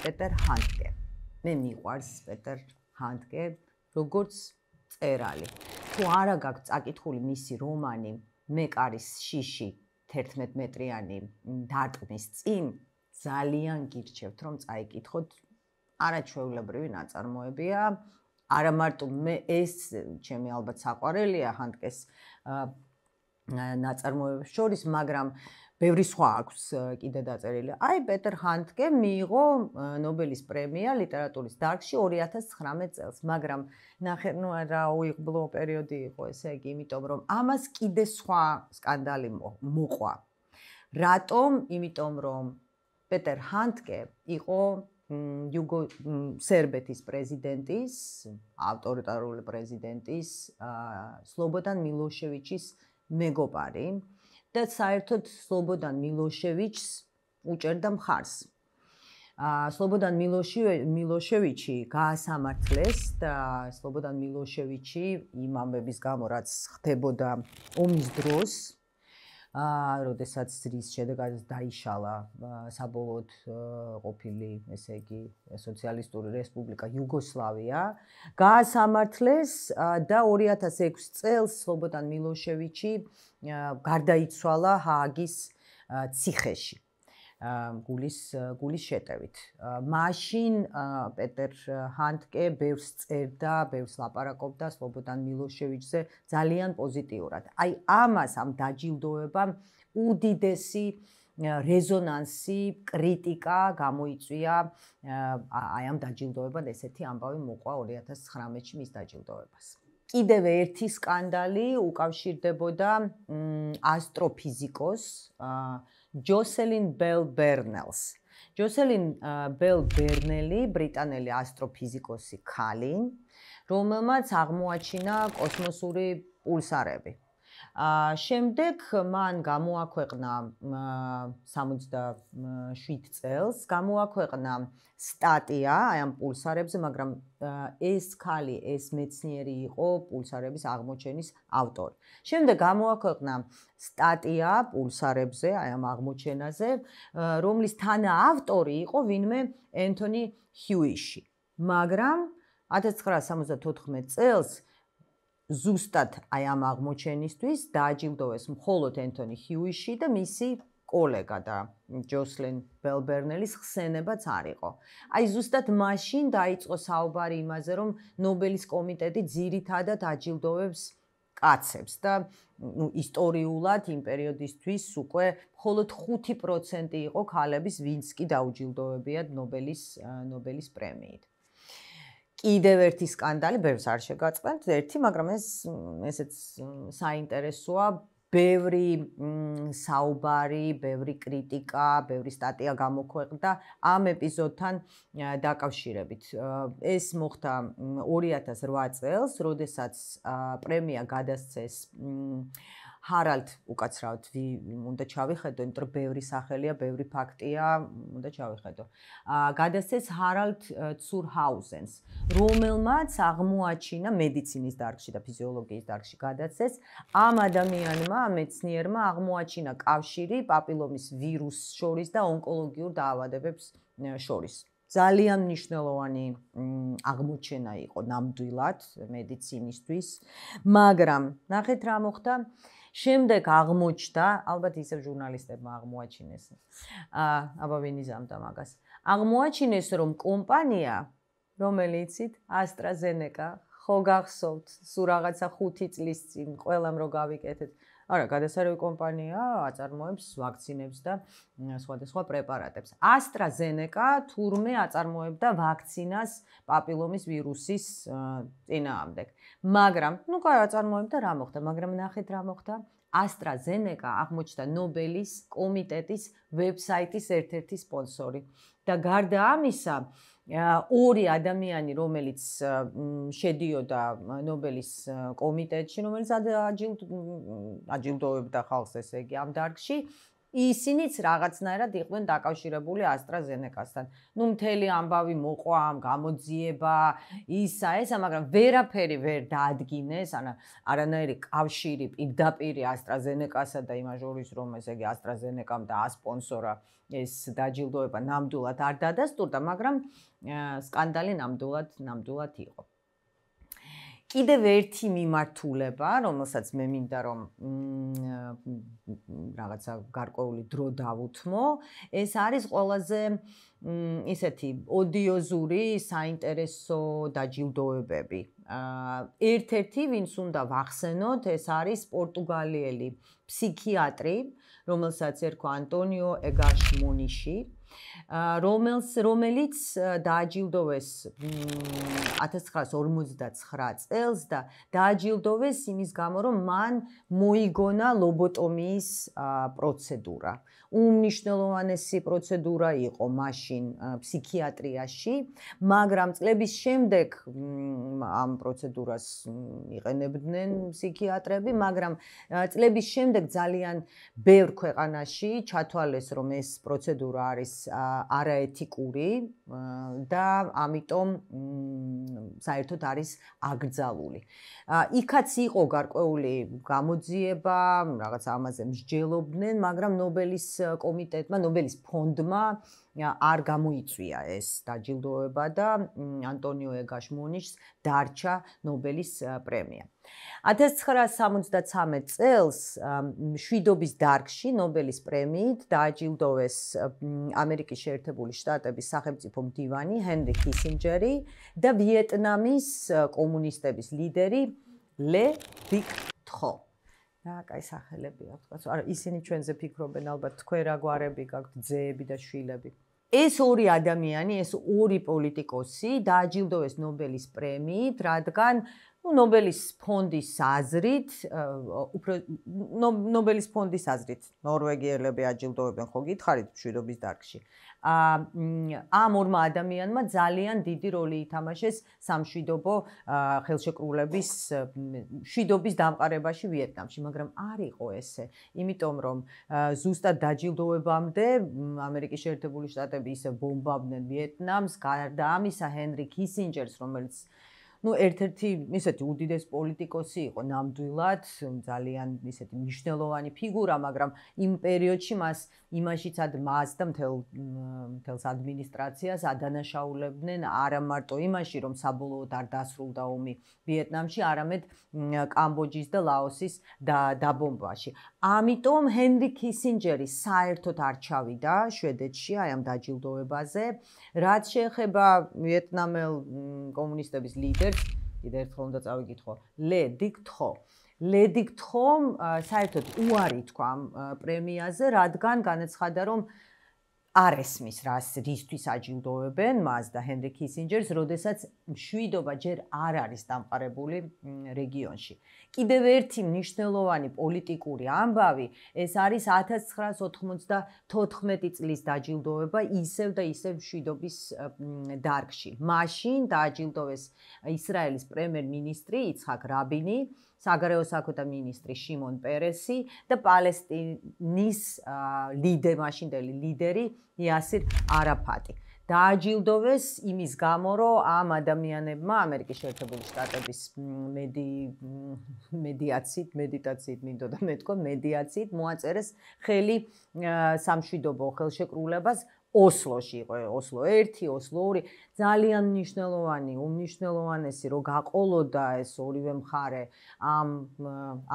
პეტერ ჰანდკე. მე მიყვარს პეტერ ჰანდკე როგორც მწერალი. თუ არა გაქვთ წაკითხული მისი რომანი მეკარის შიში 11 მეტრიანი დარტყმის წინ, ძალიან გირჩევთ, რომ წაიკითხოთ. არაჩვეულებრივი ნაწარმოებია, არა მარტო მე ეს ჩემი ალბათ საყვარელია ჰანდკეს ნაწარმოებებს შორის, მაგრამ ბევრი სხვა აქვს კიდე დაწერილი. აი პეტერ ჰანდკე მიიღო ნობელის პრემია ლიტერატურის დარგში 2019 წელს, მაგრამ ნახე, რა უიღბლო პერიოდი იყო ესე იგი, იმიტომ რომ ამას კიდე სხვა სკანდალი მოყვა. რატომ? იმიტომ რომ პეტერ ჰანდკე იყო სერბეთის პრეზიდენტის, ავტორიტარული პრეზიდენტის სლობოდან მილოშევიჩის მეგობარი და საერთოდ სლობოდან მილოშევიჩს უჭერდა მხარს. სლობოდან მილოშევიჩი გაასამართლეს და სლობოდან მილოშევიჩი იმ ამბების გამო, რაც ხდებოდა ომის დროს, როდესაც რის შედეგად დაიშალა საბოლოოდ ყოფილი, ესე იგი, სოციალისტური რესპუბლიკა იუგოსლავია, გაასამართლეს და 2006 წელს სლობოდან მილოშევიჩი გარდაიცვალა ჰააგის ციხეში. გულის შეტევით. მაშინ პეტერ ჰანდკე ბევრს წერდა, ბევრს ლაპარაკობდა სლობოდან მილოშევიჩზე ძალიან პოზიტიურად. აი ამას ამ დაჯილდოებამ უდიდესი რეზონანსი, კრიტიკა გამოიწვია აი ამ დაჯილდოებამ ესეთი ამბავი მოყვა 2019-ში მის დაჯილდოებას. კიდევ ერთი სკანდალი უკავშირდებოდა ასტროფიზიკოს ჯოსელინ ბელ ბერნელს. ჯოსელინ ბელ ბერნელი ბრიტანელი ასტროფიზიკოსი ქალი, რომელმაც აღმოაჩინა კოსმოსური პულსარები. შემდეგ მან გამოაქვეყნა 67 წელს გამოაქვეყნა სტატია აი ამ პულსარებზე, მაგრამ ეს ქალი, ეს მეცნიერი იყო პულსარების აღმოჩენის ავტორი. შემდეგ გამოაქვეყნა სტატია პულსარებზე, აი ამ აღმოჩენაზე, რომლის თანაავტორი იყო ვინმე ენტონი ჰიუიში. მაგრამ 1974 წელს ზუსტად აი ამ აღმოჩენისთვის დააჯილდოვეს მხოლოდ ენტონი ჰიუიში და მისი კოლეგა და ჯოსლინ ბელბერნელის ხსენებაც არ იყო. აი ზუსტად მაშინ დაიწყო საუბარი იმაზე, რომ ნობელის კომიტეტი ძირითადად აჯილდოვებს კაცებს და ისტორიულად იმ პერიოდისთვის უკვე მხოლოდ 5% იყო ქალების, ვინც კი დაუჯილდოვებიათ ნობელის პრემიით. კიდევ ერთი სკანდალი, ბევრს არ შეგაწყდეთ, ერთი, მაგრამ ესეც საინტერესოა, ბევრი საუბარი, ბევრი კრიტიკა, ბევრი სტატია გამოქვეყნდა ამ ეპიზოდთან დაკავშირებით. ეს მოხდა 2008 წელს, როდესაც პრემია გადასცეს ჰარალდ უკაცრავად უნდა ჩავიხედო, იმიტომ რომ ბევრი სახელია, ბევრი ფაქტია, უნდა ჩავიხედო. გადასცეს ჰარალდ ცურჰაუზენს, რომელმაც აღმოაჩინა მედიცინის დარგში და ფიზიოლოგიის დარგში გადასცეს, ამ ადამიანმა, მეცნიერმა აღმოაჩინა კავშირი პაპილომის ვირუსს შორის და ონკოლოგიურ დაავადებებს შორის. ძალიან მნიშვნელოვანი აღმოჩენა იყო ნამდვილად მედიცინისთვის, მაგრამ ნახეთ რა მოხდა. შემდეგ აღმოჩნდა, ალბათ ისევ ჟურნალისტებმა აღმოაჩინეს. აბა ვინ იზამდა მაგას. აღმოაჩინეს, რომ კომპანია, რომელიც AstraZeneca, ხო გახსოვთ, სულ რაღაცა 5 წლის წინ ყველამ რო გავიკეთეთ. არა, გადასარევი კომპანია აწარმოებს ვაქცინებს და სხვადასხვა პრეპარატებს. AstraZeneca თურმე აწარმოებდა ვაქცინას პაპილომის ვირუსის წინააღმდეგ. მაგრამ, კაი აწარმოებდა, რა მოხდა, მაგრამ ნახეთ რა მოხდა. AstraZeneca აღმოჩნდა ნობელის კომიტეტის ვებსაიტის ერთ-ერთი სპონსორი. და გარდა ამისა, ორი ადამიანი, რომელიც შედიოდა ნობელის კომიტეტში, რომელიც აჯილდოვებდა ხალხს, ესე იგი, ამ დარგში, ისინიც რაღაცნაირად იყვნენ დაკავშირებული AstraZeneca-სთან. მთელი ამბავი მოყვა, გამოძიება, ისა, მაგრამ ვერაფერი ვერ დაადგინეს, არანაირი კავშირი პირდაპირ AstraZeneca-სა და იმას შორის, რომ ესე იგი AstraZeneca-მ და ასპონსორა ეს დაჯილდოება ნამდვილად არ დადასტურდა, მაგრამ სკანდალი ნამდვილად იყო. კიდევ ერთი მიმართულება, რომელსაც მე მინდა რომ რაღაცა გარკვეული დრო დავუთმო, ეს არის ყველაზე ისეთი ოდიოზური, საინტერესო დაჯილდოებები. ერთ-ერთი, ვინც უნდა ვახსენოთ, ეს არის პორტუგალიელი ფსიქიატრი, რომელსაც ერქვა ანტონიო ეგაშ მონიში, რომელიც დააჯილდოვეს 1959 წელს და დააჯილდოვეს იმის გამო, რომ მან მოიგონა ლობოტომიის პროცედურა. უმნიშვნელოვანესი პროცედურა იყო მაშინ ფსიქიატრიაში, მაგრამ წლების შემდეგ ამ პროცედურას იყენებდნენ ფსიქიატრები, მაგრამ წლების შემდეგ ძალიან ბევრ ქვეყანაში ჩათვალეს, რომ ეს პროცედურა არის არაეთიკური და ამიტომ საერთოდ არის აკრძალული. იქაც იყო გარკვეული გამოძიება, რაღაც ამაზე მსჯელობდნენ, მაგრამ ნობელის კომიტეტმა, ნობელის ფონდმა არ გამოიწვია ეს დაჯილდოება და ანტონიო ეგაშ მონიშს დარჩა ნობელის პრემია. 1973 წელს მშვიდობის დარგში ნობელის პრემიით დააჯილდოვეს ამერიკის შეერთებული შტატების სახელმწიფო მდივანი ჰენრი კისინჯერი და ვიეტნამის კომუნისტების ლიდერი ლე დიკ თხო. კაი სახელები აქვს. არა, ისინი ჩვენზე ფიქრობენ, ალბათ თქვენ რა გვარები გაქვთ, ძეები და შვილები. ეს ორი ადამიანი, ეს ორი პოლიტიკოსი დააჯილდოვეს ნობელის პრემიით, რადგან ნობელის ფონდის აზრით, უფრო ნობელის ფონდის აზრით, ნორვეგიელები აჯილდოვებენ, ხო გითხარით მშვიდობის დარგში. ამ ორმა ადამიანმა ძალიან დიდი როლი ითამაშეს სამშვიდობო ხელშეკრულების მშვიდობის დამყარებაში ვიეტნამში, მაგრამ არ იყო ესე, იმიტომ რომ ზუსტად დაჯილდოვებამდე ამერიკის შეერთებული შტატები ისე ბომბავდნენ ვიეტნამს, გარდა ამისა ჰენრი კისინჯერს, რომელიც ერთ-ერთი ისეთი უდიდესი პოლიტიკოსი იყო ნამდვილად, ძალიან ისეთი მნიშვნელოვანი ფიგურა, მაგრამ იმ პერიოდში მას იმაშიცად მას და მთელს ადმინისტრაციას ადანაშაულებდნენ არა მარტო იმაში, რომ საბოლოოდ არ დასრულდა ომი ვიეტნამში, არამედ კამბოჯის და ლაოსის დაბომბვაში. ამიტომ ჰენრი კისინჯერი საერთოდ არ ჩავიდა შვედეთში აი ამ დაჯილდოებაზე, რაც შეეხება ვიეტნამელ კომუნისტების ლიდერს კიდე ერთხელ უნდა წავიკითხო, ლე დიკ თო. ლე დიკ თომ საერთოდ უარი თქვა ამ პრემიაზე, რადგან განაცხადა, რომ არ ესმის რისთვის აჯილდოვებენ მას და ჰენრი კისინჯერს, როდესაც მშვიდობა ჯერ არ არის დამყარებული რეგიონში. კიდევ ერთი მნიშვნელოვანი პოლიტიკური ამბავი, ეს არის 1994 წლის დაჯილდოვება ისევ და ისევ მშვიდობის დარგში. მაშინ დააჯილდოვეს ისრაელის პრემიერ-მინისტრი იცხაკ რაბინი, საგარეო საქმეთა მინისტრი შიმონ პერესი და პალესტინის მაშინდელი ლიდერი იასირ არაფატი. დააჯილდოვეს იმის გამო, რომ ამ ადამიანებმა ამერიკის შეერთებული შტატების მედიტაციით მინდოდა მეთქვა, მედიაციით მოაწერეს ხელი სამშვიდობო ხელშეკრულებას ოსლოში იყო, ოსლო 1, ოსლო 2, ძალიან მნიშვნელოვანი, უმნიშვნელოვანესი, რომ გაყოლოდა ეს ორივე მხარე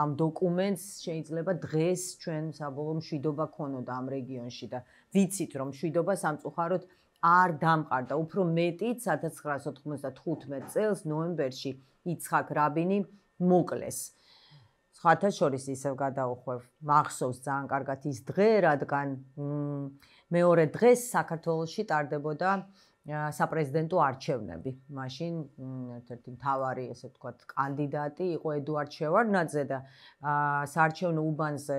ამ დოკუმენტს, შეიძლება დღეს ჩვენ საბოლოო მშვიდობა ქონოდა ამ რეგიონში და ვიცით, რომ მშვიდობა სამწუხაროდ არ დამყარდა, უფრო მეტიც 1995 წელს ნოემბერში იცხაკ რაბინი მოკლეს. სხვათა შორის ისევ გადაუხვევ, მახსოვს ძალიან კარგად ის დღე, რადგან მეორე დღეს საქართველოში ტარდებოდა საპრეზიდენტო არჩევნები. მაშინ ერთ-ერთი მთავარი, ესე ვთქვათ, კანდიდატი იყო ედუარდ შევარდნაძე და საარჩევნო უბანზე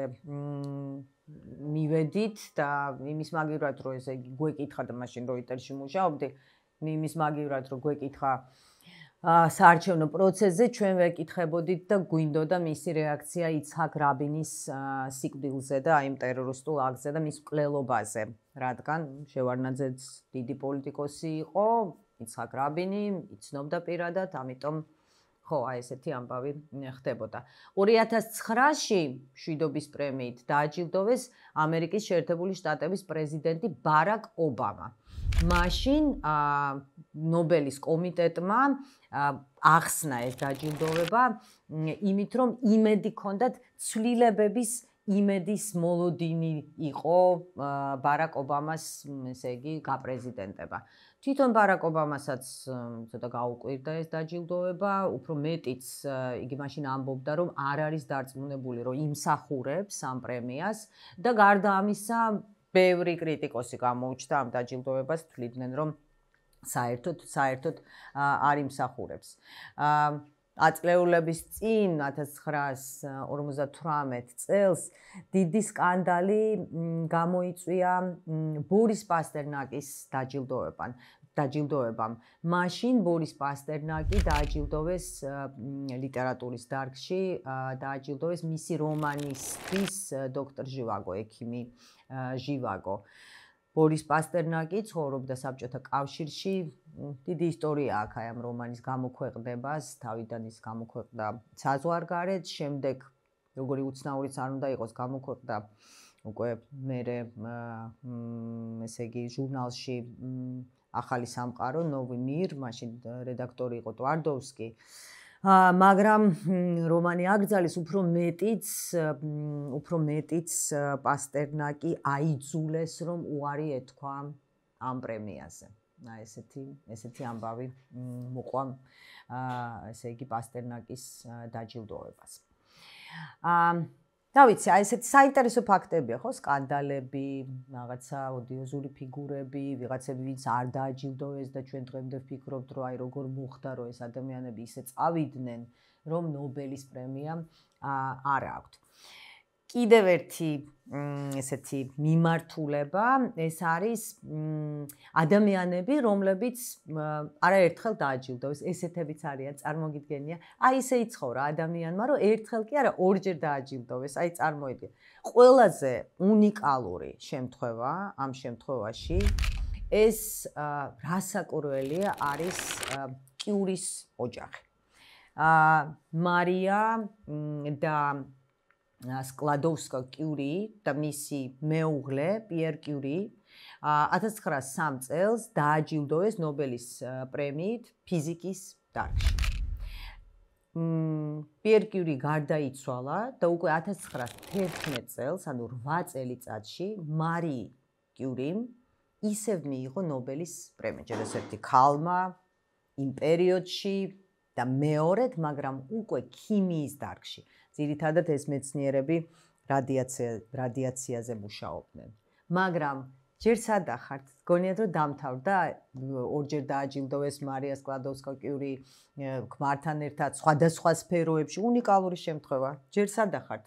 მივედით და იმის მაგივრად, რომ ესე იგი გვეკითხა და მაშინ როიტერში მუშაობდი, იმის მაგივრად, რომ გვეკითხა საარჩევნო პროცესზე, ჩვენ ვეკითხებოდით და გვინდოდა მისი რეაქცია იცხაკ რაბინის სიკვდილზე და აი ამ ტერორისტულ აქტზე და მის მკვლელობაზე, რადგან შევარდნაძეც დიდი პოლიტიკოსი იყო, იცხაკ რაბინი იცნობდა პირადად, ამიტომ ხო, აი ესეთი ამბავი ხდებოდა. 2009-ში მშვიდობის პრემიით დააჯილდოვეს ამერიკის შეერთებული შტატების პრეზიდენტი ბარაკ ობამა. მაშინ ნობელის კომიტეტმა ახსნა ეს დაჯილდოვება იმით, რომ იმედი ჰქონდათ ცვლილებების იმედის მოლოდინი იყო ბარაკ ობამას, ესე იგი, გაპრეზიდენტება. თვითონ ბარაკ ობამასაც ცოტა გაუკვირდა ეს დაჯილდოვება, უფრო მეტიც იგი მაშინ ამბობდა, რომ არ არის დარწმუნებული, რომ იმსახურებს ამ პრემიას და გარდა ამისა, ბევრი კრიტიკოსი გამოუჩნდა ამ დაჯილდოვებას, თვლიდნენ, რომ საერთოდ არ იმსახურებს. აწლეულების წინ 1958 წელს დიდი სკანდალი გამოიწვია ბორის პასტერნაკის დაჯილდოვებამ. მაშინ ბორის პასტერნაკი დააჯილდოვეს ლიტერატურის დარგში, დააჯილდოვეს მისი რომანისთვის დოქტორ ჟივაგო, ექიმი ჟივაგო. ბორის პასტერნაკი ცხოვრობდა საბჭოთა კავშირში, დიდი ისტორია აქვს აი ამ რომანის გამოქვეყნებას, თავიდან ის გამოქვეყნდა საზღვარგარეთ, შემდეგ როგორი უცნაურიც არ უნდა იყოს, გამოქვეყნდა უკვე მერე ესე იგი ჟურნალში ახალი სამყარო, ნოვი მირ, მაშინ რედაქტორი იყო ტვარდოვსკი. მაგრამ რომანი აკრძალის უფრო მეტიც პასტერნაკი აიძულეს, რომ უარი ეთქვა ამ პრემიაზე. ესეთი ამბავი მოყვა ესე იგი პასტერნაკის დაჯილდოვებას. და ვიცი, აი ესეთი საინტერესო ფაქტებია, ხო, სკანდალები, რაღაცა ოდიოზური ფიგურები, ვიღაცები, ვინც არ დააჯილდოვეს და ჩვენ დღემდე ვფიქრობთ, რომ აი როგორ მოხდა, რომ ეს ადამიანები ისე წავიდნენ, რომ ნობელის პრემია არ აქვთ. კიდევ ერთი ესეთი მიმართულება, ეს არის ადამიანები, რომლებიც არაერთხელ დააჯილდოვეს, ესეთებიც არიან, წარმოგიდგენია. აი ესე იცხოვრა ადამიანმა, რომ ერთხელ კი არა, ორჯერ დააჯილდოვეს, აი წარმოიდგინე. ყველაზე უნიკალური შემთხვევა ამ შემთხვევაში ეს რასაკურველია არის კიურის ოჯახი. მარია და სკლადოვსკა კიური და მისი მეუღლე პიერ კიური 1903 წელს დააჯილდოვეს ნობელის პრემიით ფიზიკის დარგში. პიერ კიური გარდაიცვალა და უკვე 1911 წელს, ანუ 8 წელიწადში მარი კიურიმ ისევ მიიღო ნობელის პრემია. ჯერ ერთი ქალმა იმ პერიოდში და მეორედ, მაგრამ უკვე ქიმიის დარგში. ძირითადად ეს მეცნიერები რადიაციაზე მუშაობდნენ. მაგრამ ჯერ სადახართ, გონიათ რომ დამთავრდა, ორჯერ დააჯილდოვეს მარია სკლადოვსკა კიური ქმართან ერთად სხვადასხვა სფეროებში, უნიკალური შემთხვევა. ჯერ სადახართ.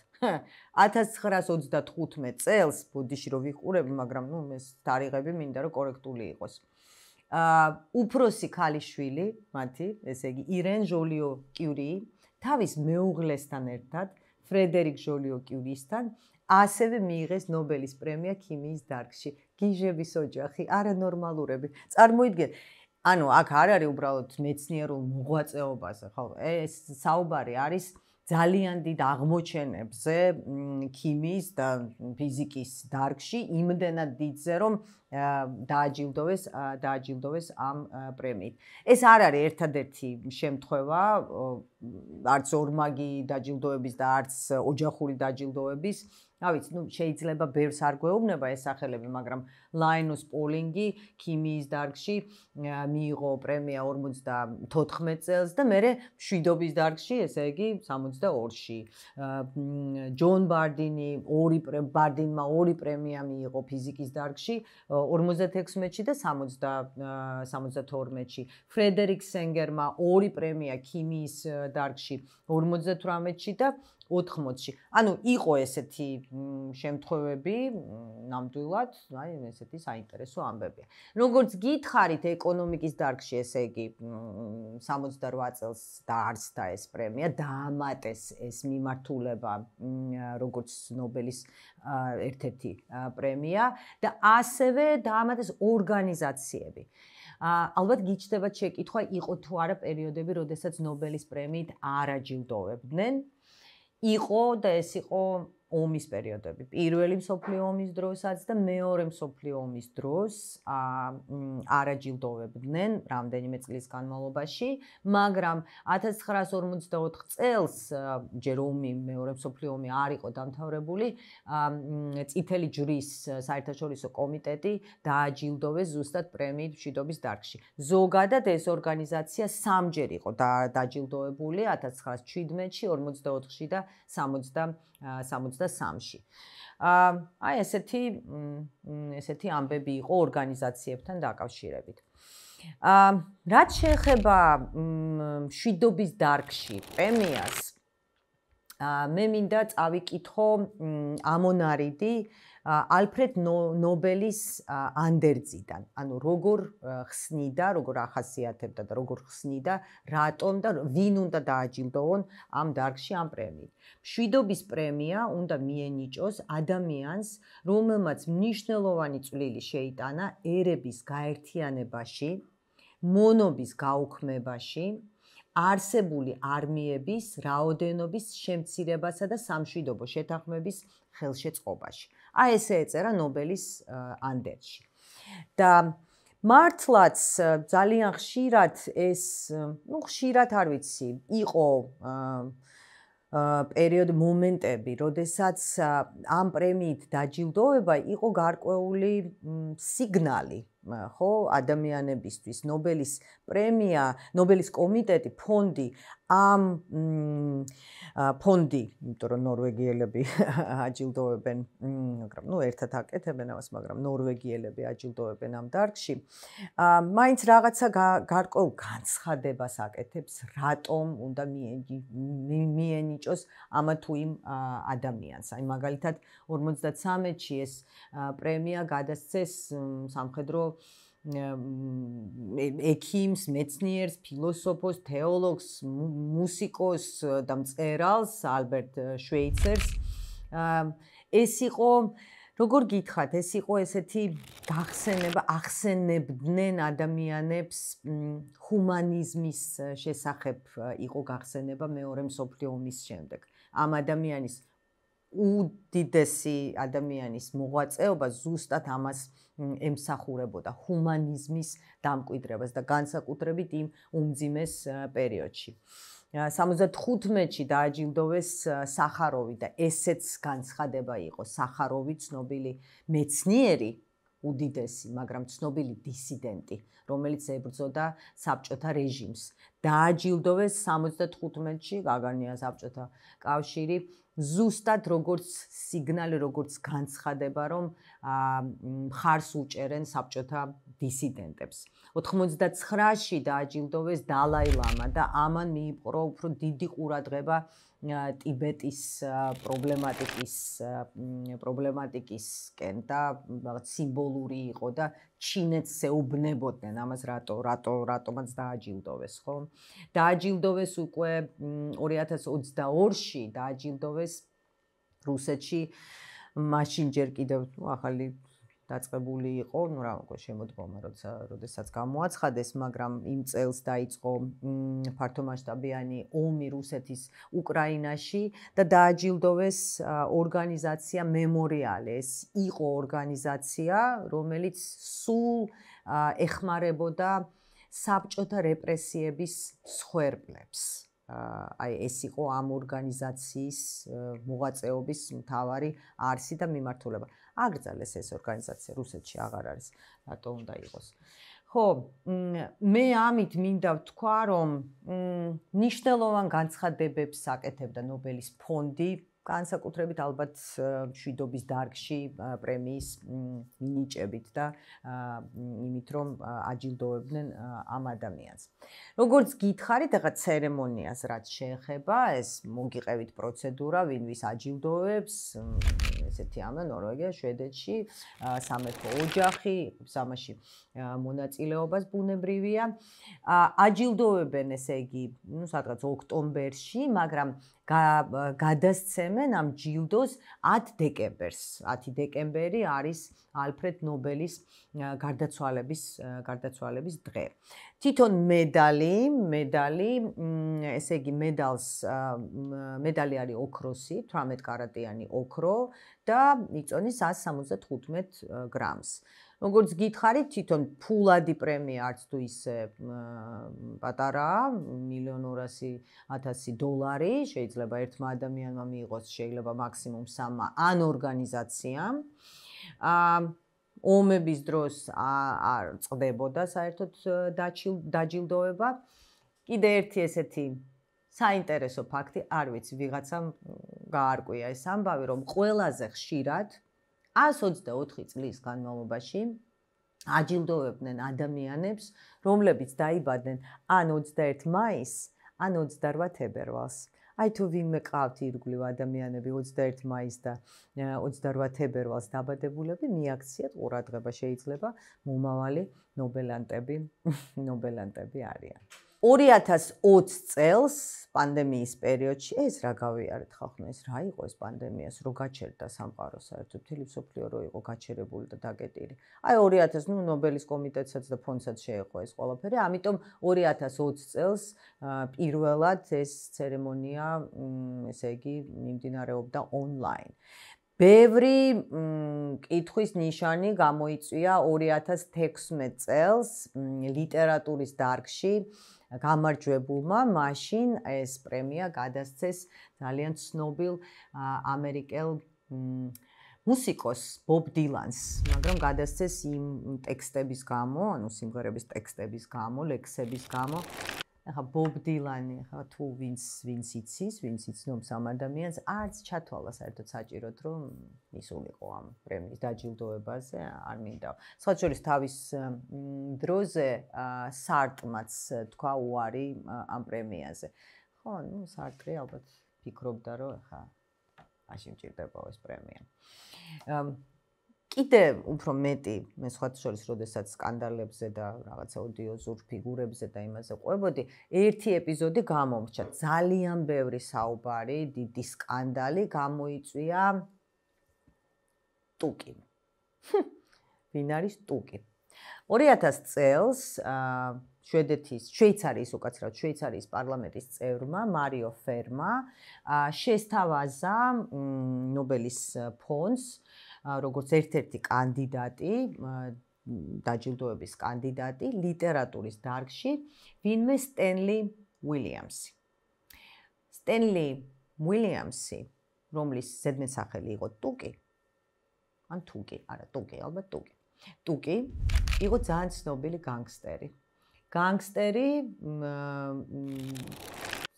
1935 წელს, ბოდიში რომ ვიყურებ, მაგრამ ეს თარიღები მინდა რომ კორექტული იყოს. უფროსი ქალიშვილი, მათი, ესე იგი ირენ ჟოლიო კიური თავის მეუღლესთან ერთად, ფრედერიკ ჟოლიო კიურისთან, ასევე მიიღეს ნობელის პრემია ქიმიის დარგში. გიჟების ოჯახი, არანორმალურები. წარმოიდგინეთ, ანუ აქ არ არის უბრალოდ მეცნიერულ მოღვაწეობაზე, ხო? ეს საუბარი არის ძალიან დიდ აღმოჩენებზე ქიმიის და ფიზიკის დარგში, იმდენად დიდზე, რომ დააჯილდოვეს ამ პრემიით. ეს არ არის ერთადერთი შემთხვევა, არც ორმაგი დაჯილდოების და არც ოჯახური დაჯილდოების. ავიც, შეიძლება ბევრს არ გვეუბნება ეს სახელები, მაგრამ ლაინუს პოლინგი ქიმიის დარგში მიიღო პრემია 54 წელს და მერე მშვიდობის დარგში, ესე იგი 62-ში. ჯონ ბარდინმა ორი პრემია მიიღო ფიზიკის დარგში, 56-ში და 72-ში. ფრედერიკ სენგერმა ორი პრემია ქიმიის დარგში, 58-ში და 80-ში. ანუ იყო ესეთი შემთხვევები, ნამდვილად, აი ესეთი საინტერესო ამბებია. როგორც გითხარით ეკონომიკის დარგში, ესე იგი 68 წელს დაარსდა ეს პრემია, დაამატეს ეს მიმართულება, როგორც ნობელის ერთ-ერთი პრემია და ასევე დაამატეს ორგანიზაციები. ალბათ გიჩნდებათ შეკითხვა, იყო თუ არა პერიოდები, როდესაც ნობელის პრემიით არ აჯილდოვებდნენ. იყო და ეს იყო ომის პერიოდები. პირველი მსოფლიო ომის დროსაც და მეორე მსოფლიო ომის დროს არ აჯილდოვებდნენ რამდენიმე წლის განმავლობაში, მაგრამ 1944 წელს, ჯერ ომი, მეორე მსოფლიო ომი არ იყო დამთავრებული, წითელი ჯვრის საერთაშორისო კომიტეტი დააჯილდოვეს ზუსტად პრემიით მშვიდობის დარგში. ზოგადად ეს ორგანიზაცია სამჯერ იყო დაჯილდოებული 1917-ში, 44-ში და 63-ში. აი ესეთი ამბები იყო ორგანიზაციებთან დაკავშირებით. რაც შეეხება მშვიდობის დარგში პრემიას, მე მინდა წავიკითხო ამონარიდი ალფრედ ნობელის ანდერძიდან, ანუ როგორ ხსნიდა, როგორ ახასიათებდა და როგორ ხსნიდა, რატომ და ვინ უნდა დააჯილდოვონ ამ დარგში ამ პრემიით. მშვიდობის პრემია უნდა მიენიჭოს ადამიანს, რომელმაც მნიშვნელოვანი წვლილი შეიტანა ერების გაერთიანებაში, მონობის გაუქმებაში, არსებული არმიების რაოდენობის შემცირებასა და სამშვიდობო შეთანხმების ხელშეწყობაში. აი ესე ეწერა ნობელის ანდერძში. და მართლაც ძალიან ხშირად ეს, ხშირად არ ვიცი, იყო პერიოდი, მომენტები, როდესაც ამ პრემიით დაჯილდოვება იყო გარკვეული სიგნალი, ხო, ადამიანებისთვის. ნობელის პრემია, ნობელის კომიტეტი, ფონდი ამ ფონდი, იმიტომ რომ ნორვეგიელები აჯილდოვებენ, მაგრამ ერთად აკეთებენ ამას, მაგრამ ნორვეგიელები აჯილდოვებენ ამ დარგში. მაინც რაღაცა გარკვეულ განცხადებას აკეთებს, რატომ უნდა მიენიჭოს ამა თუ იმ ადამიანს. აი მაგალითად 53-ში ეს პრემია გადასცეს სამხედრო ექიმს, მეცნიერს, ფილოსოფოს, თეოლოგს, მუსიკოს და მწერალს ალბერტ შვეიცერს. ეს იყო, როგორ გითხრათ, ეს იყო ესეთი გახსენება, ახსენებდნენ ადამიანებს ჰუმანიზმის შესახებ იყო გახსენება მეორე მსოფლიო ომის შემდეგ. ამ ადამიანის უდიდესი ადამიანის მოღვაწეობა ზუსტად ამას ემსახურებოდა ჰუმანიზმის დამკვიდრებას და განსაკუთრებით იმ უმძიმეს პერიოდში. 75-ში დააჯილდოვეს სახაროვი და ესეც განცხადება იყო. სახაროვი ცნობილი მეცნიერი, უდიდესი, მაგრამ ცნობილი დისიდენტი, რომელიც ებრძოდა საბჭოთა რეჟიმს. დააჯილდოვეს 75-ში, გაგანია საბჭოთა კავშირი, ზუსტად როგორც სიგნალი, როგორც განცხადება, რომ მხარს უჭერენ საბჭოთა დისიდენტებს. 99-ში დააჯილდოვეს დალაი ლამა და ამან მიიპყრო უფრო დიდი ყურადღება ტიბეტის პრობლემატიკისკენ და რაღაც სიმბოლური იყო და ჩინეთს ეუბნებოდნენ ამას რატომაც დააჯილდოვეს, ხო? დააჯილდოვეს უკვე 2022-ში დააჯილდოვეს რუსეთში მაშინ ჯერ კიდევ ახალი დაწყებული იყო, რა უკვე შემოდგომა, როდესაც გამოაცხადეს, მაგრამ იმ წელს დაიწყო ფართომასშტაბიანი ომი რუსეთის უკრაინაში და დააჯილდოვეს ორგანიზაცია მემორიალი. ეს იყო ორგანიზაცია, რომელიც სულ ეხმარებოდა საბჭოთა რეპრესიების მსხვერპლებს. აი ეს იყო ამ ორგანიზაციის მოღვაწეობის მთავარი არსი და მიმართულება. აგრძელეს ეს ორგანიზაცია რუსეთში აღარ არის, რატო უნდა იყოს. ხო, მე ამით მინდა ვთქვა, რომ მნიშვნელოვან განცხადებებს აკეთებდა ნობელის ფონდი, განსაკუთრებით ალბათ მშვიდობის დარგში პრემიის მინიჭებით და იმით რომ აჯილდოვებდნენ ამ ადამიანს. როგორც გითხარით, ახლა ცერემონიას რაც შეეხება, ეს მოგიყევით პროცედურა, ვინ ვის აჯილდოვებს, ესეთი ამა ნორვეგია, შვედეთში, სამეფო ოჯახი, სამაში მონაწილეობას ბუნებრივია. აჯილდოვებენ, ესე იგი, სადღაც ოქტომბერში, მაგრამ გადასცემენ ამ ჯილდოს 10 დეკემბერს. 10 დეკემბერი არის ალფრედ ნობელის გარდაცვალების დღე. თვითონ медали, ესე იგი медали არის ოქროსი, 18 კარატიანი ოქრო და იწონის 175 გრამს. როგორც გითხარით, თვითონ ფულადი პრემია არც თუ ისე პატარაა, $1,200,000, შეიძლება ერთმა ადამიანმა მიიღოს, შეიძლება მაქსიმუმ 3 ან ორგანიზაციამ. ომების დროს არ წდებოდა საერთოდ დაჯილდოება. კიდე ერთი ესეთი საინტერესო ფაქტი, არ ვიცი, ვიღაცამ გაარკვია ეს ამბავი, რომ ყველაზე ხშირად 124 წლის განმავლობაში აჯილდოვებდნენ ადამიანებს, რომლებიც დაიბადნენ ან 21 მაისს, ან 28 თებერვალს. აი თუ ვინმე ყავთ ირგვლივ ადამიანები 21 მაისს და 28 თებერვალს დაბადებულები, მიაქციათ ყურადღება, შეიძლება მომავალი ნობელანტები არიან. 2020 წელს პანდემიის პერიოდში ეს რა გავიარეთ ხალხო, ეს რა იყო ეს პანდემიას, რო გაჩერდა სამყარო საერთოდ, მთელი მსოფლიო რო იყო გაჩერებული და დაგეტილი. აი 2000 ნობელის კომიტეტსაც და ფონდსაც შეეყო ეს ყველაფერი, ამიტომ 2020 წელს პირველად ეს ცერემონია, ესე იგი, მიმდინარეობდა ონლაინ. ბევრი კითხვის ნიშანი გამოიწვია 2016 წელს ლიტერატურის დარგში გამარჯვებულმა, მაშინ ეს პრემია გადასცეს ძალიან ცნობილ ამერიკელ მუსიკოს ბობ დილანს, მაგრამ გადასცეს იმ ტექსტების გამო, ანუ სიმღერების ტექსტების გამო, ლექსების გამო, ახლა ბობ დილანი, ახლა თუ ვინც იცის, ვინც იცნობს ამ ადამიანს, არც ჩათვალა საერთოდ საჭიროდ, რომ ისულიყო ამ პრემიის დაჯილდოებაზე, არ მინდა. სხვა შორის თავის დროზე სარტმაც თქვა უარი ამ პრემიაზე. ხო, ну, სარტრი ალბათ ფიქრობდა, რომ ახლა მაშინ მჭირდება ეს პრემია. კიდე უფრო მეტი მე სხვა შორის როდესაც სკანდალებზე და რაღაცა ოდიოზურ ფიგურებზე და იმაზე ყვებოდი, ერთი ეპიზოდი გამომრჩა, ძალიან ბევრი საუბარი, დიდი სკანდალი გამოიწვია ტუკი. ვინ არის ტუკი? 2000 წელს შვეიცარიის უკაცრავად შვეიცარიის პარლამენტის წევრმა მარიო ფერმა შესთავაზა ნობელის ფონდს როგორც ერთ-ერთი კანდიდატი, დაჯილდოების კანდიდატი ლიტერატურის დარგში, ვინმე სტენლი უილიამსი. სტენლი უილიამსი, რომლის ზედმეტსახელი იყო ტუკი, ან თუკი, არა ტუკი, ალბათ ტუკი. ტუკი იყო ძალიან ცნობილი განგსტერი. განგსტერი,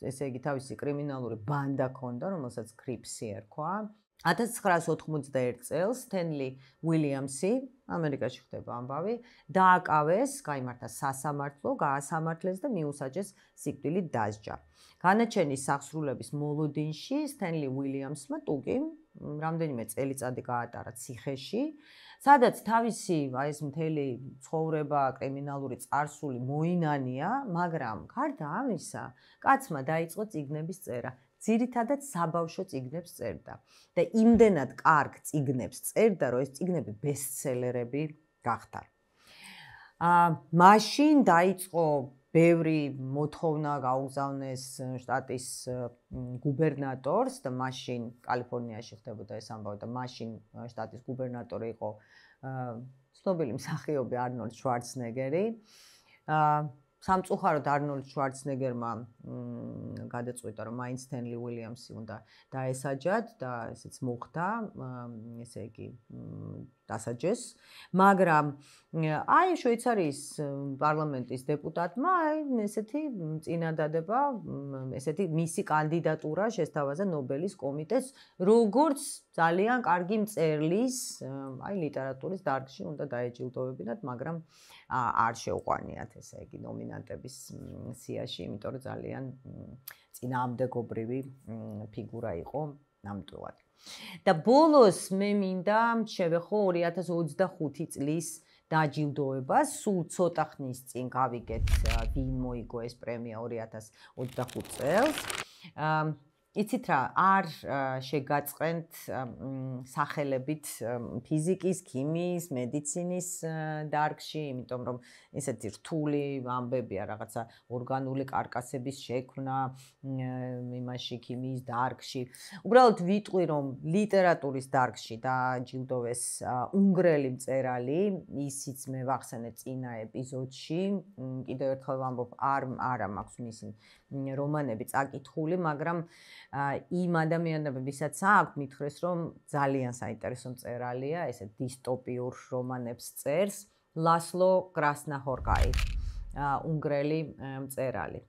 ესე იგი თავისი კრიმინალური ბანდა ჰქონდა, რომელსაც კრიპსი ერქვა. 1991 წელს სტენლი უილიამსი, ამერიკაში ხდება ამბავი, დააკავეს, გაიმართა სასამართლო, გაასამართლეს და მიუსაჯეს სიკვდილით დასჯა. განაჩენის სახსრულების მოლოდინში სტენლი უილიამსმა ტუკი რამდენიმე წელიწადი გაატარა ციხეში, სადაც თავისი ეს მთელი ცხოვრება, კრიმინალური წარსული მოინანია, მაგრამ გარდა ამისა, კაცმა დაიწყო წიგნების წერა. ძირითადად საბავშვო წიგნებს წერდა და იმდენად კარგ წიგნებს წერდა, რომ ეს წიგნები ბესტსელერები გახდა. მაშინ დაიწყო ბევრი მოთხოვნა გაუგზავნეს შტატის გუბერნატორს და მაშინ კალიფორნიაში ხდებოდა ეს ამბავი და მაშინ შტატის გუბერნატორი იყო ცნობილი მსახიობი არნოლდ შვარცნეგერი. სამწუხაროდ არნოლდ შვარცნეგერმა გადაწყვიტა, რომ მაინც სტენლი უილიამსი უნდა დაესაჯათ და ესეც მოხდა, ესე იგი დასაჯეს, მაგრამ აი შვეიცარიის პარლამენტის დეპუტატმა ესეთი წინადადება, ესეთი მისი კანდიდატურა შესთავაზა ნობელის კომიტეტს, როგორც ძალიან კარგი მწერლის, აი ლიტერატურის დარგში უნდა დაეჯილდოვებინათ, მაგრამ არ შეუყვანიათ, ესე იგი ნომინანტების სიაში, იმიტომ რომ ძალიან წინააღმდეგობრივი ფიგურა იყო ნამდვილად. და ბოლოს მე მინდა შევეხო 2025 წლის დაჯილდოებას, სულ ცოტა ხნის წინ გავიგეთ ვინ მოიგო ეს პრემია 2025 წელს. იცით რა, არ შეგაწყენთ სახელებით ფიზიკის, ქიმიის, მედიცინის დარგში, იმიტომ რომ ესეთი რთული ამბებია, რაღაცა ორგანული კარკასების შექმნა იმაში ქიმიის დარგში. უბრალოდ ვიტყვი, რომ ლიტერატურის დარგში დაჯილდოვეს უნგრელი მწერალი, ისიც მე ვახსენე წინა ეპიზოდში, კიდევ ერთხელ ვამბობ, არა მაქვს მისი რომანები წაკითხული, მაგრამ იმ ადამიანებისაც აქვს მითხრეს, რომ ძალიან საინტერესო მწერალია, ესე დისტოპიურ რომანებს წერს, ლასლო კრასნაჰორკაი, უნგრელი მწერალი.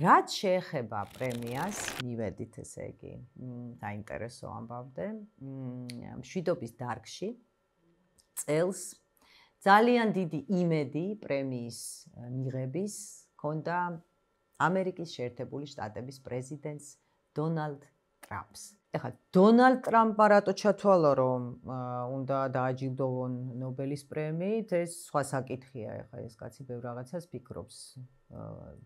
რაც შეეხება პრემიას, მივედით ესე იგი, საინტერესო ამბავდე, მშვიდობის დარგში წელს ძალიან დიდი იმედი პრემიის მიღების ჰქონდა ამერიკის შეერთებული შტატების პრეზიდენტს დონალდ ტრამპს. ეხლა დონალდ ტრამპმა რატო ჩათვალა, რომ უნდა დააჯილდოვონ ნობელის პრემიით, ეს სხვა საკითხია. ეხლა ეს კაცი ბევრ რაღაცას ფიქრობს,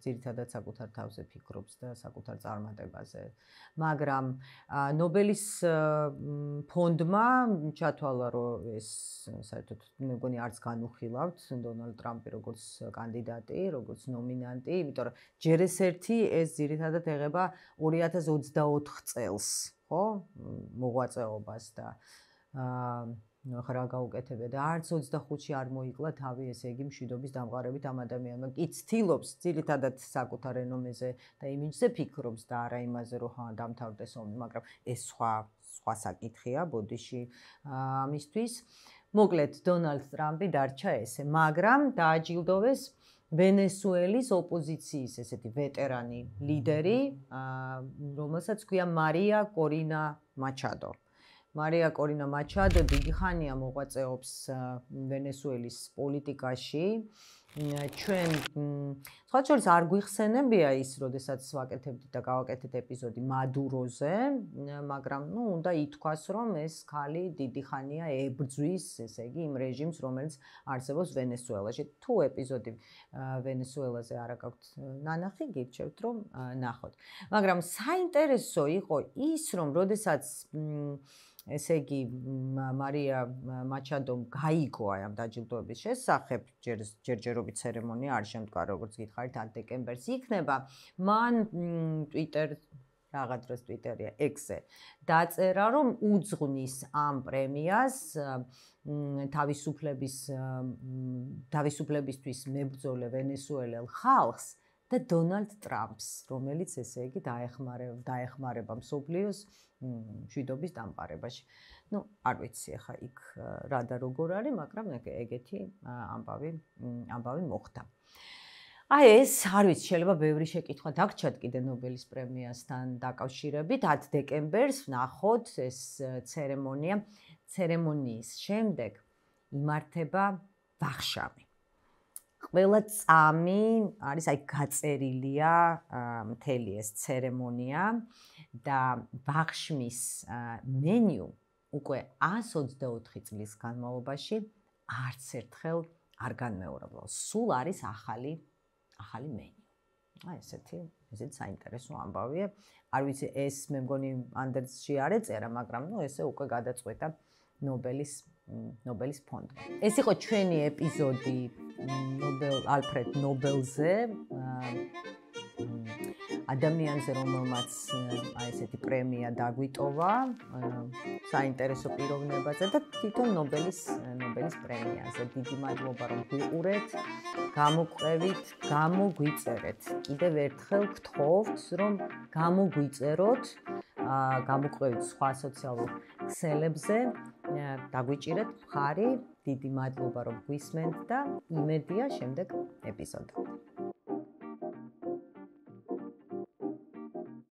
ძირითადად საკუთარ თავზე ფიქრობს და საკუთარ წარმატებაზე. მაგრამ ნობელის ფონდმა ჩათვალა, რომ ეს საერთოდ მე მგონი არც განუხილავთ დონალდ ტრამპი როგორც კანდიდატი, როგორც ნომინანტი, იმიტომ რომ ჯერ ეს ერთი ეს ძირითადად ეხება 2024 წელს, ხო? მოღვაწეობას და ახლა რა გაუკეთებია და არც 25-ში არ მოიკლა თავი, ესე იგი მშვიდობის დამყარებით ამ ადამიანმა. კი ცდილობს ძირითადად საკუთარ რენომეზე და იმიჯზე ფიქრობს და არა იმაზე, რომ დამთავრდეს ომი, მაგრამ ეს სხვა საკითხია ბოდიში ამისთვის. მოკლედ დონალდ ტრამპი დარჩა ესე, მაგრამ დააჯილდოვეს ვენესუელის ოპოზიციის ესეთი ვეტერანი ლიდერი, რომელსაც ქვია მარია კორინა მაჩადო. მარია კორინა მაჩადო დიდი ხანია მოღვაწეობს ვენესუელის პოლიტიკაში. ჩვენ სხვა შორის არ გვიხსენებია ის, როდესაც ვაკეთებდით და გავაკეთეთ ეპიზოდი მადუროზე, მაგრამ უნდა ითქვას, რომ ეს ქალი დიდი ხანია ებრძვის, ესე იგი, იმ რეჟიმს, რომელიც არსებობს ვენესუელაში. თუ ეპიზოდი ვენესუელაზე არ გაქვთ ნანახი, გირჩევთ, რომ ნახოთ. მაგრამ საინტერესო იყო ის, რომ როდესაც ესე იგი მარია მაჩადომ გაიგო აი ამ დაჯილდოების შესახებ, ჯერჯერობით ცერემონია არ შემდგა, როგორც გითხარით, 10 დეკემბერს იქნება. მან რაღაც დროს Twitter-ია, X-ზე დაწერა, რომ უძღვნის ამ პრემიას თავისუფლებისთვის მებრძოლე ვენესუელელ ხალხს და დონალდ ტრამპს, რომელიც ესე იგი დაეხმარება მსოფლიოს მშვიდობის დამყარებაში. არ ვიცი ახლა იქ რა და როგორ არის, მაგრამ ეგეთი ამბავი მოხდა. აი ეს, არ ვიცი, შეიძლება ბევრი შეკითხვა დაგჭათ კიდე ნობელის პრემიასთან დაკავშირებით. 10 დეკემბერს ვნახოთ ეს ცერემონია. ცერემონიის შემდეგ იმართება ვახშამი. ყველა წამი არის აი გაწერილია მთელი ეს ცერემონია და ვახშმის მენიუ უკვე 124 წლის განმავლობაში არც ერთხელ არ განმეორებულა. სულ არის ახალი მენიუ. აი ესეთი საინტერესო ამბავია. არ ვიცი, ეს მე მგონი ანდერსში არ ეწერა, მაგრამ ესე უკვე გადაწყვეტა ნობელის ფონდმა. ეს იყო ჩვენი ეპიზოდი ალფრედ ნობელზე. ადამიანზე, რომელმაც აი ესეთი პრემია დაგვიტოვა, საინტერესო პიროვნებაზე და თვითონ ნობელის პრემიაზე. დიდი მადლობა, რომ გვიყურეთ, გამოგვყევით, გამოგვიწერეთ. კიდევ ერთხელ გთხოვთ, რომ გამოგვიწეროთ, გამოგვყევით სხვა სოციალურ ქსელებზე, დაგვიჭირეთ მხარი. დიდი მადლობა, რომ გვისმენთ და იმედია შემდეგ ეპიზოდამდე.